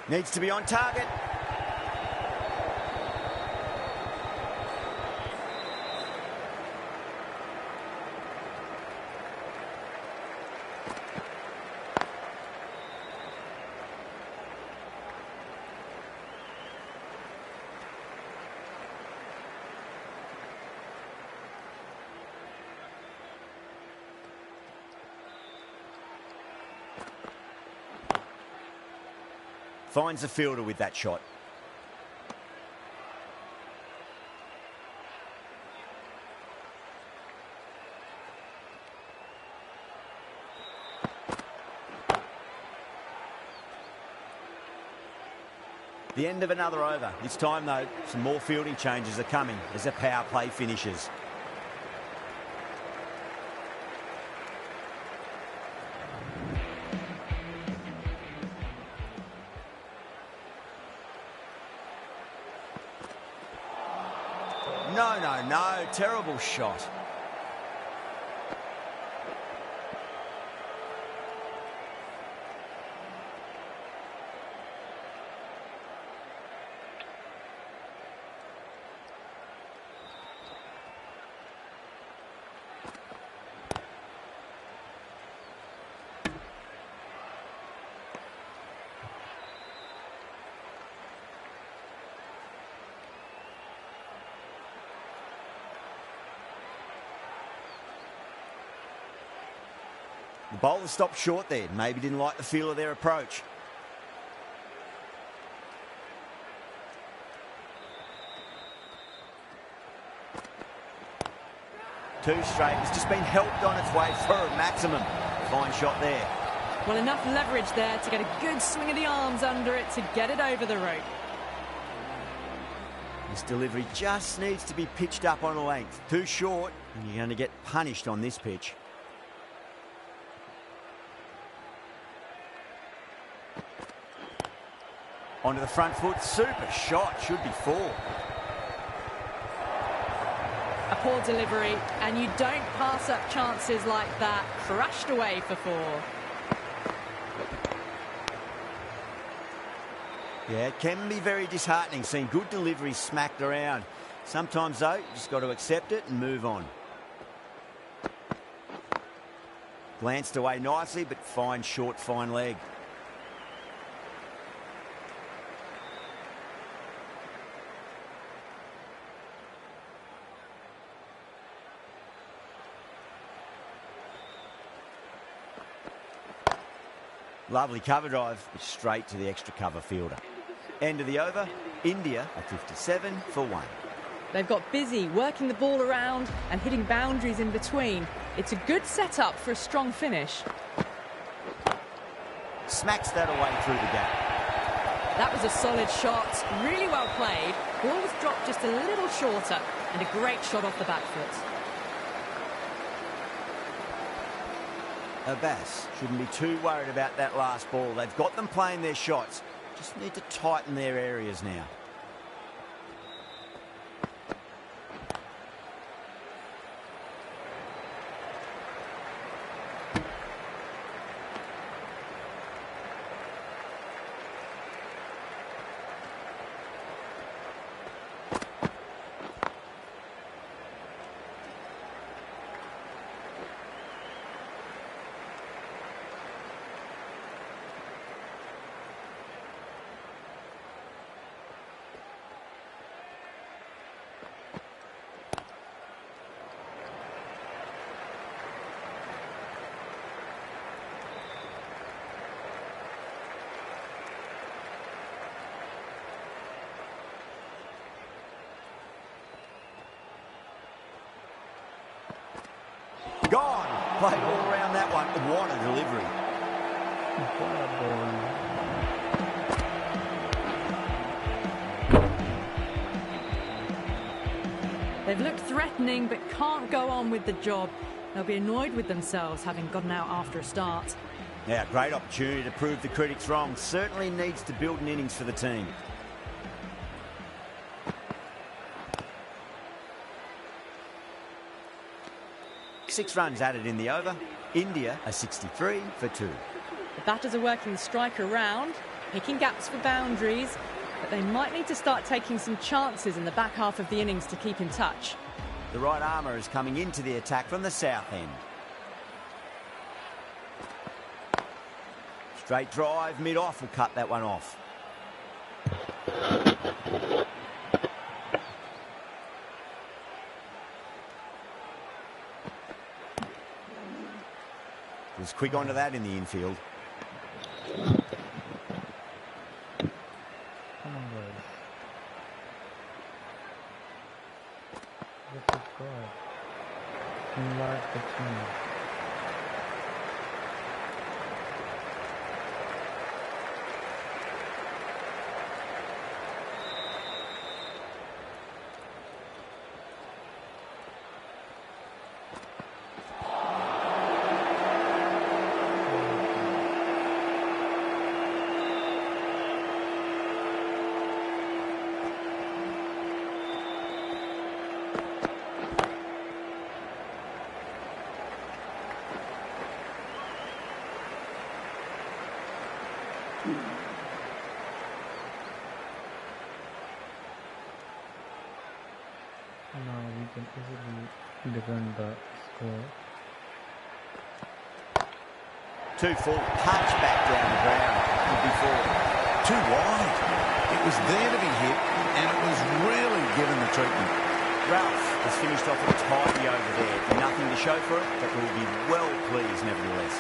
Needs to be on target. Finds the fielder with that shot. The end of another over. This time, though, some more fielding changes are coming as the power play finishes. No, terrible shot. The bowler stopped short there. Maybe didn't like the feel of their approach. Two straight. It's just been helped on its way for a maximum. Fine shot there. Well, enough leverage there to get a good swing of the arms under it to get it over the rope. This delivery just needs to be pitched up on a length. Too short, and you're going to get punished on this pitch. Onto the front foot, super shot, should be 4. A poor delivery, and you don't pass up chances like that. Crashed away for 4. Yeah, it can be very disheartening seeing good deliveries smacked around. Sometimes, though, you just got to accept it and move on. Glanced away nicely, but fine short, fine leg. Lovely cover drive, straight to the extra cover fielder. End of the over, India are 57 for 1. They've got busy working the ball around and hitting boundaries in between. It's a good setup for a strong finish. Smacks that away through the gap. That was a solid shot, really well played. Ball was dropped just a little shorter and a great shot off the back foot. Abbas shouldn't be too worried about that last ball. They've got them playing their shots. Just need to tighten their areas now. Gone. Played all around that one. What a delivery. They've looked threatening but can't go on with the job. They'll be annoyed with themselves having gotten out after a start. Yeah, great opportunity to prove the critics wrong. Certainly needs to build an innings for the team. Six runs added in the over. India are 63 for 2. The batters are working the striker round. picking gaps for boundaries, but they might need to start taking some chances in the back half of the innings to keep in touch. The right armour is coming into the attack from the south end. Straight drive, mid-off will cut that one off. Was quick onto that in the infield. Come on, guys. This is good. Enlarge the team. Now we can easily defend the score. Too full, punch back down the ground. Could be four. Too wide. It was there to be hit, and it was really given the treatment. Ralph has finished off a tidy over there. Nothing to show for it, but will be well pleased nevertheless.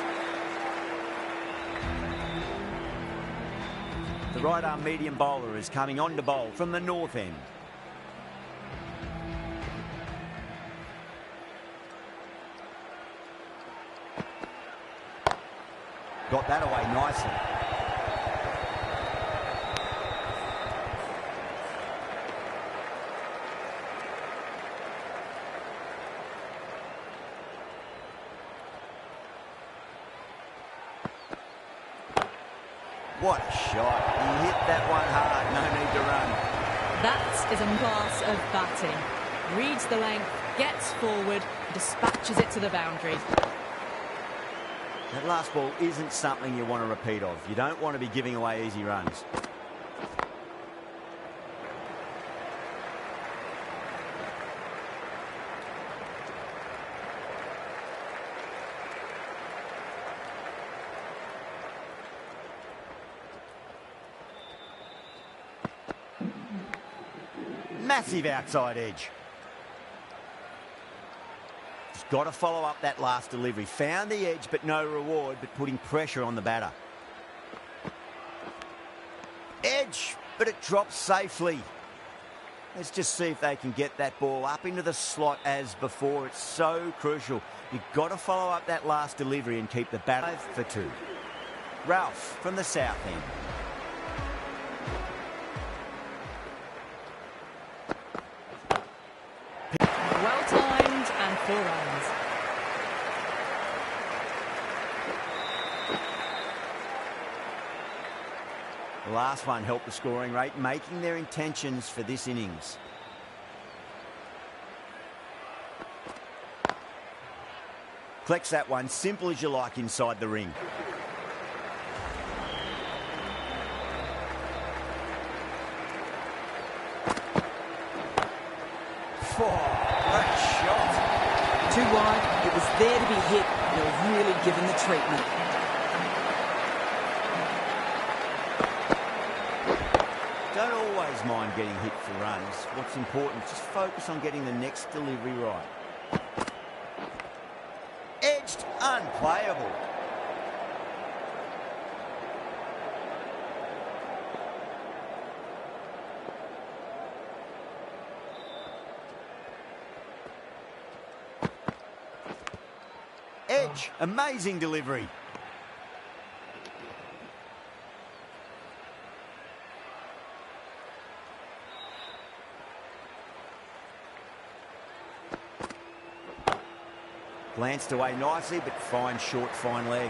The right arm medium bowler is coming on to bowl from the north end. Got that away nicely. What a shot. He hit that one hard. No need to run. That is a class of batting. Reads the length, gets forward, dispatches it to the boundary. That last ball isn't something you want to repeat of. You don't want to be giving away easy runs. Massive outside edge. He's got to follow up that last delivery. Found the edge, but no reward, but putting pressure on the batter. Edge, but it drops safely. Let's just see if they can get that ball up into the slot as before. It's so crucial. You've got to follow up that last delivery and keep the batter for two. Ralph from the south end. Well timed and 4 runs. The last one helped the scoring rate, making their intentions for this innings. Collects that one, simple as you like, inside the ring. Great shot. Too wide, it was there to be hit. They're really given the treatment. Don't always mind getting hit for runs. What's important is just focus on getting the next delivery right. Edged, unplayable. Edge, amazing delivery. Glanced away nicely, but fine short, fine leg.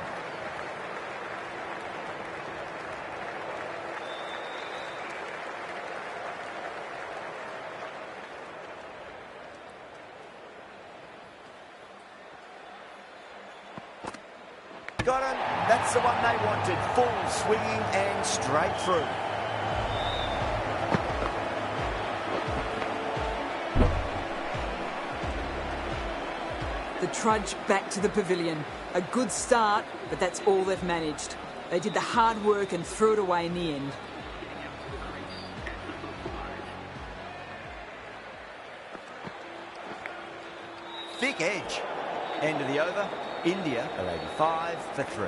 Got him. That's the one they wanted. Full swinging and straight through. The trudge back to the pavilion. A good start, but that's all they've managed. They did the hard work and threw it away in the end. Thick edge. End of the over. India are 85 for 3.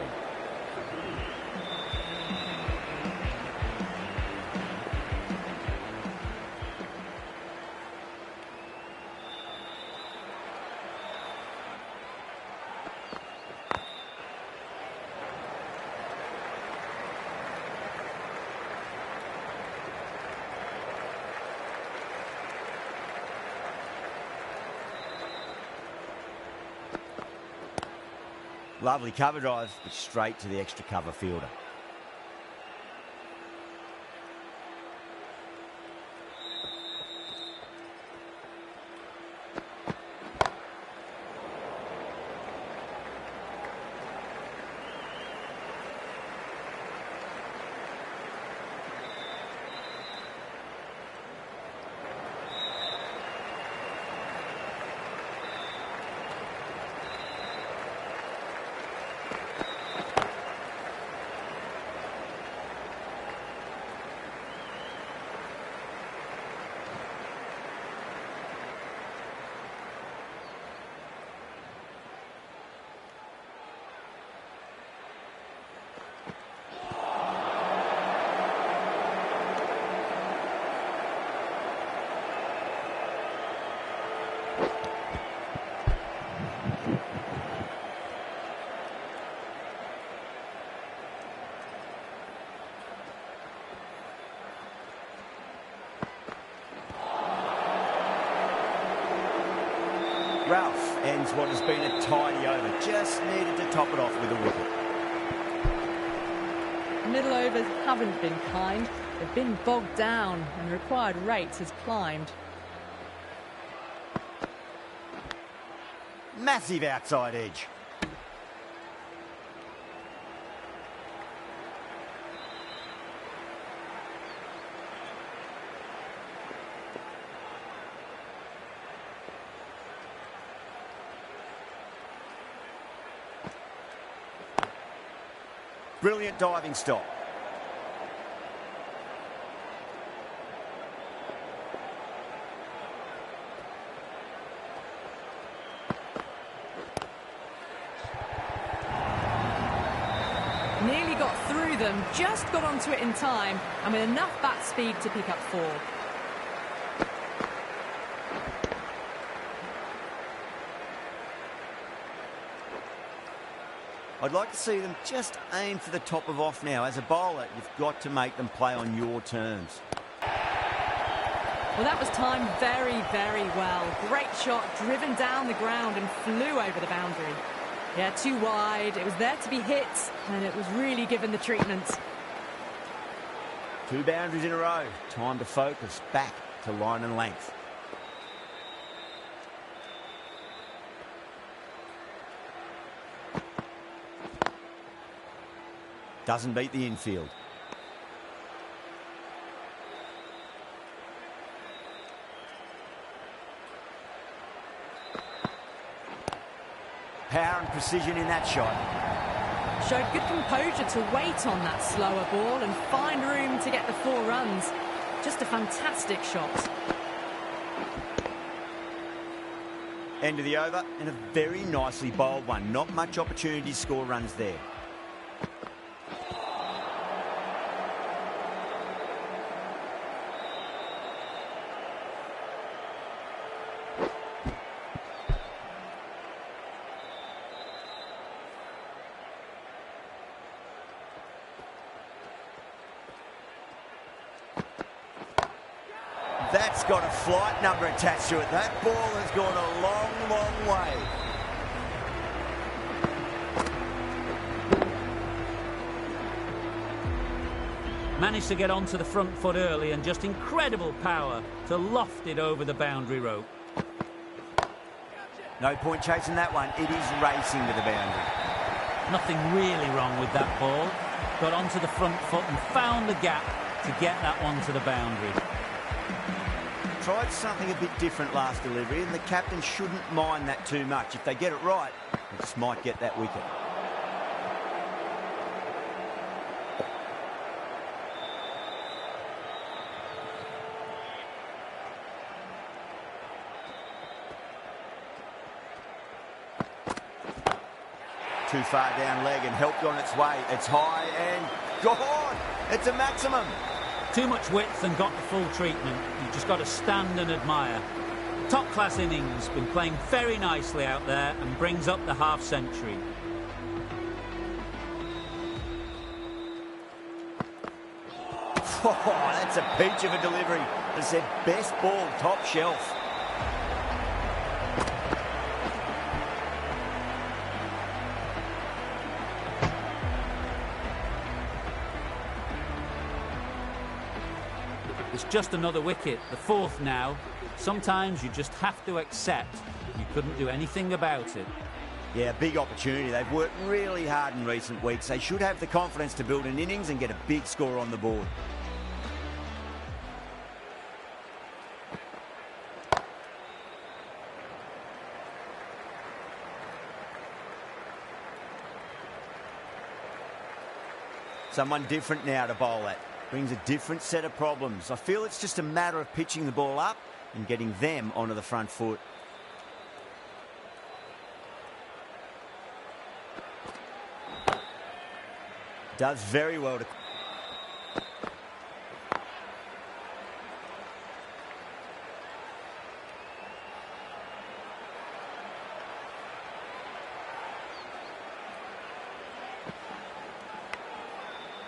Lovely cover drive, but straight to the extra cover fielder. Ralph ends what has been a tidy over. Just needed to top it off with a wicket. Middle overs haven't been kind. They've been bogged down and required rate has climbed. Massive outside edge. Brilliant diving stop. Nearly got through them, just got onto it in time, and with enough bat speed to pick up 4. I'd like to see them just aim for the top of off now. As a bowler, you've got to make them play on your terms. Well, that was timed very, very well. Great shot, driven down the ground and flew over the boundary. Yeah, too wide. It was there to be hit, and it was really given the treatment. 2 boundaries in a row. Time to focus back to line and length. Doesn't beat the infield. Power and precision in that shot. Showed good composure to wait on that slower ball and find room to get the 4 runs. Just a fantastic shot. End of the over, and a very nicely bowled one. Not much opportunity to score runs there. That's got a flight number attached to it. That ball has gone a long, long way. Managed to get onto the front foot early and just incredible power to loft it over the boundary rope. No point chasing that one. It is racing to the boundary. Nothing really wrong with that ball. Got onto the front foot and found the gap to get that one to the boundary. Tried something a bit different last delivery, and the captain shouldn't mind that too much. If they get it right, they just might get that wicket. Too far down leg and helped on its way. It's high and gone. It's a maximum. Too much width and got the full treatment. You've just got to stand and admire. Top class innings, been playing very nicely out there and brings up the half century. Oh, that's a peach of a delivery. It's their best ball, top shelf. It's just another wicket, the fourth now. Sometimes you just have to accept you couldn't do anything about it. Yeah, big opportunity. They've worked really hard in recent weeks. They should have the confidence to build an innings and get a big score on the board. Someone different now to bowl at. Brings a different set of problems. I feel it's just a matter of pitching the ball up and getting them onto the front foot. Does very well to...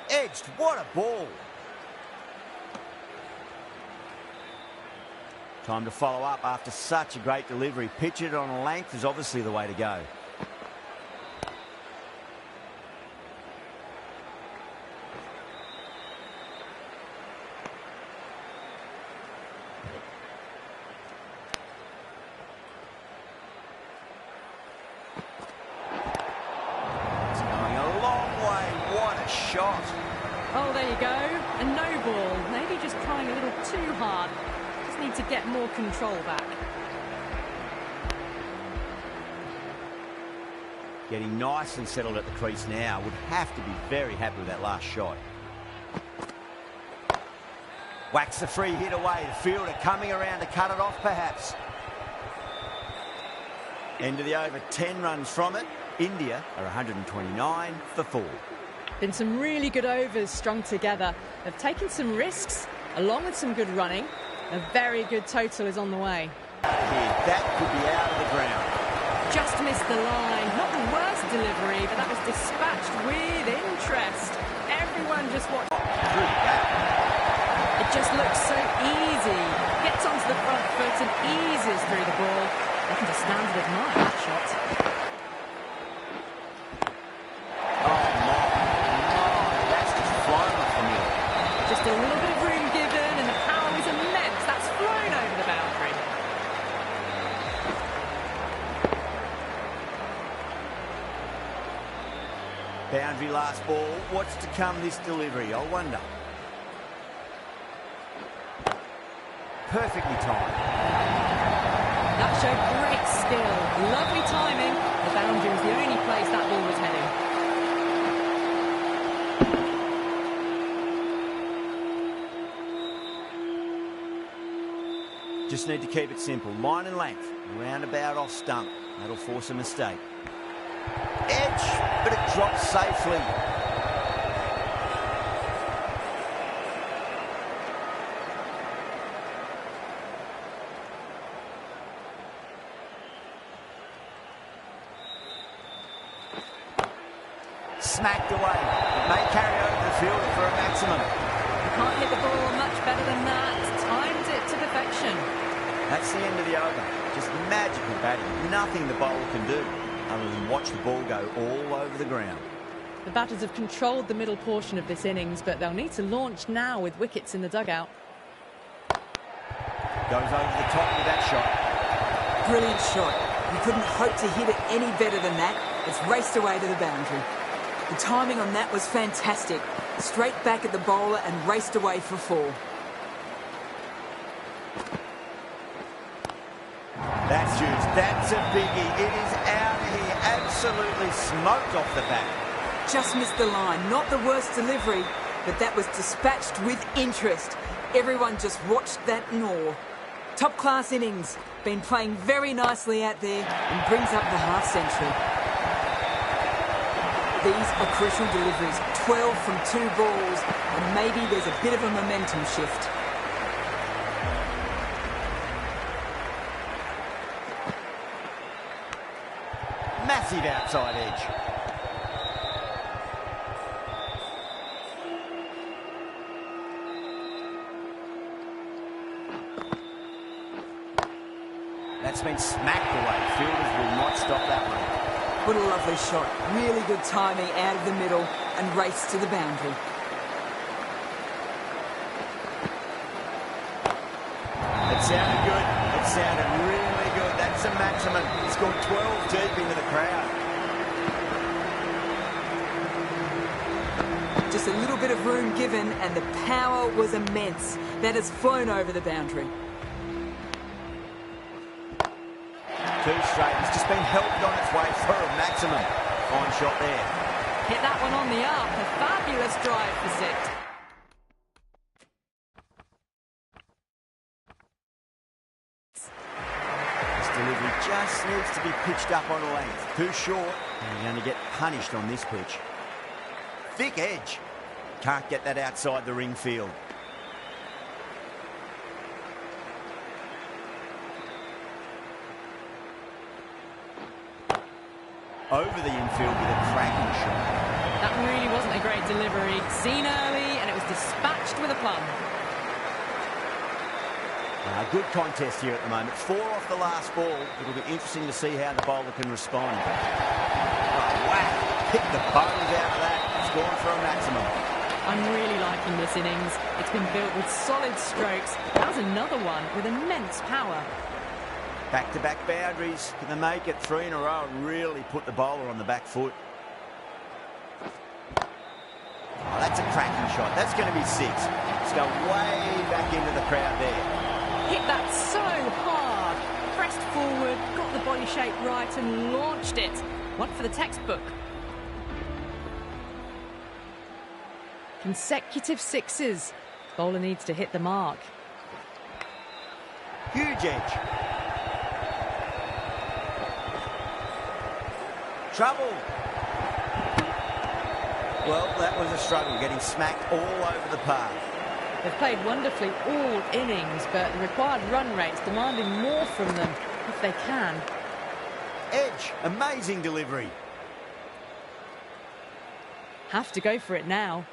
Edged, what a ball. Time to follow up after such a great delivery. Pitch it on a length is obviously the way to go. It's going a long way. What a shot. Oh, there you go. A no ball. Maybe just trying a little too hard. Need to get more control back. Getting nicely settled at the crease now. Would have to be very happy with that last shot. Whacks the free hit away. The fielder coming around to cut it off perhaps. End of the over, 10 runs from it. India are 129 for 4. Been some really good overs strung together. They've taken some risks along with some good running. A very good total is on the way. Yeah, that could be out of the ground. Just missed the line. Not the worst delivery, but that was dispatched with interest. Everyone just watched. It just looks so easy. Gets onto the front foot and eases through the ball. I can just stand and admire that shot. Oh, my. That's just flying off the middle. Just a little bit of room given and the power is immense. That's flown over the boundary. Boundary last ball. What's to come this delivery? I wonder. Perfectly timed. That showed great skill. Lovely timing. The boundary was the only place that ball was heading. Just need to keep it simple. Line and length. Roundabout off stump. That'll force a mistake. Edge, but it drops safely. Smacked away. It may carry over the fielder for a maximum. Can't hit the ball much better than that. Timed it to perfection. That's the end of the over. Just magical batting. Nothing the bowler can do other than watch the ball go all over the ground. The batters have controlled the middle portion of this innings, but they'll need to launch now with wickets in the dugout. Goes over the top with that shot. Brilliant shot. You couldn't hope to hit it any better than that. It's raced away to the boundary. The timing on that was fantastic. Straight back at the bowler and raced away for 4. That's huge. That's a biggie. It is out of here. Absolutely smoked off the bat. Just missed the line. Not the worst delivery, but that was dispatched with interest. Everyone just watched that in awe. Top-class innings. Been playing very nicely out there and brings up the half-century. These are crucial deliveries. 12 from 2 balls, and maybe there's a bit of a momentum shift. Massive outside edge. That's been smacked away. Fielders will not stop that one. What a lovely shot. Really good timing out of the middle and race to the boundary. It sounded good. It sounded really good. That's a maximum. He scored 12 deep into the crowd. Just a little bit of room given and the power was immense. That has flown over the boundary. 2 straight. It's just been helped on its way for a maximum. Fine shot there. Hit that one on the up. A fabulous drive for 6. This delivery just needs to be pitched up on a length. Too short, and you're going to get punished on this pitch. Thick edge. Can't get that outside the ring field. Over the infield with a cracking shot. That really wasn't a great delivery. Seen early, and it was dispatched with a plum. Good contest here at the moment. 4 off the last ball. It'll be interesting to see how the bowler can respond. Oh, whack! Pick the bones out of that. It's gone for a maximum. I'm really liking this innings. It's been built with solid strokes. That was another one with immense power. Back-to-back boundaries. Can they make it 3 in a row and really put the bowler on the back foot? Oh, that's a cracking shot. That's going to be 6. Let's go way back into the crowd there. Hit that so hard. Pressed forward, got the body shape right and launched it. One for the textbook. Consecutive 6s. Bowler needs to hit the mark. Huge edge. Trouble. Well, that was a struggle, getting smacked all over the park. They've played wonderfully all innings, but the required run rate's demanding more from them if they can. Edge, amazing delivery. Have to go for it now.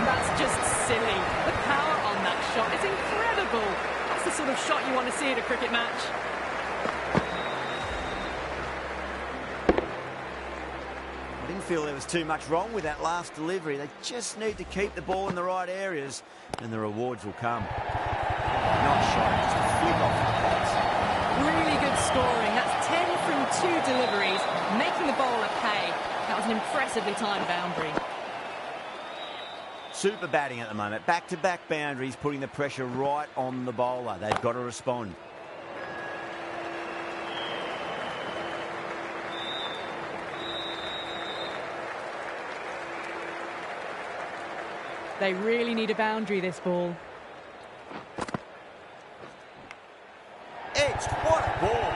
That's just silly. The power on that shot is incredible. That's the sort of shot you want to see at a cricket match. I didn't feel there was too much wrong with that last delivery. They just need to keep the ball in the right areas and the rewards will come. Nice shot, just a flick off the pads. Really good scoring. That's 10 from 2 deliveries, making the bowler pay. That was an impressively timed boundary. Super batting at the moment. Back-to-back boundaries, putting the pressure right on the bowler. They've got to respond. They really need a boundary, this ball. Edged, what a ball.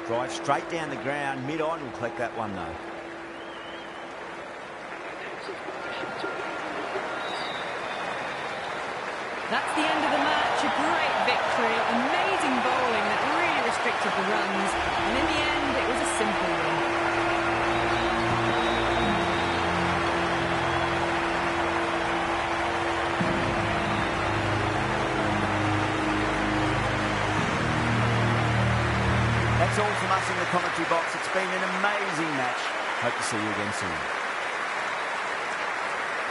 Drive straight down the ground, mid-on will collect that one though. That's the end of the match, a great victory, amazing bowling that really restricted the runs, and in the end it was a simple win. that's all from us in the commentary box. It's been an amazing match. Hope to see you again soon.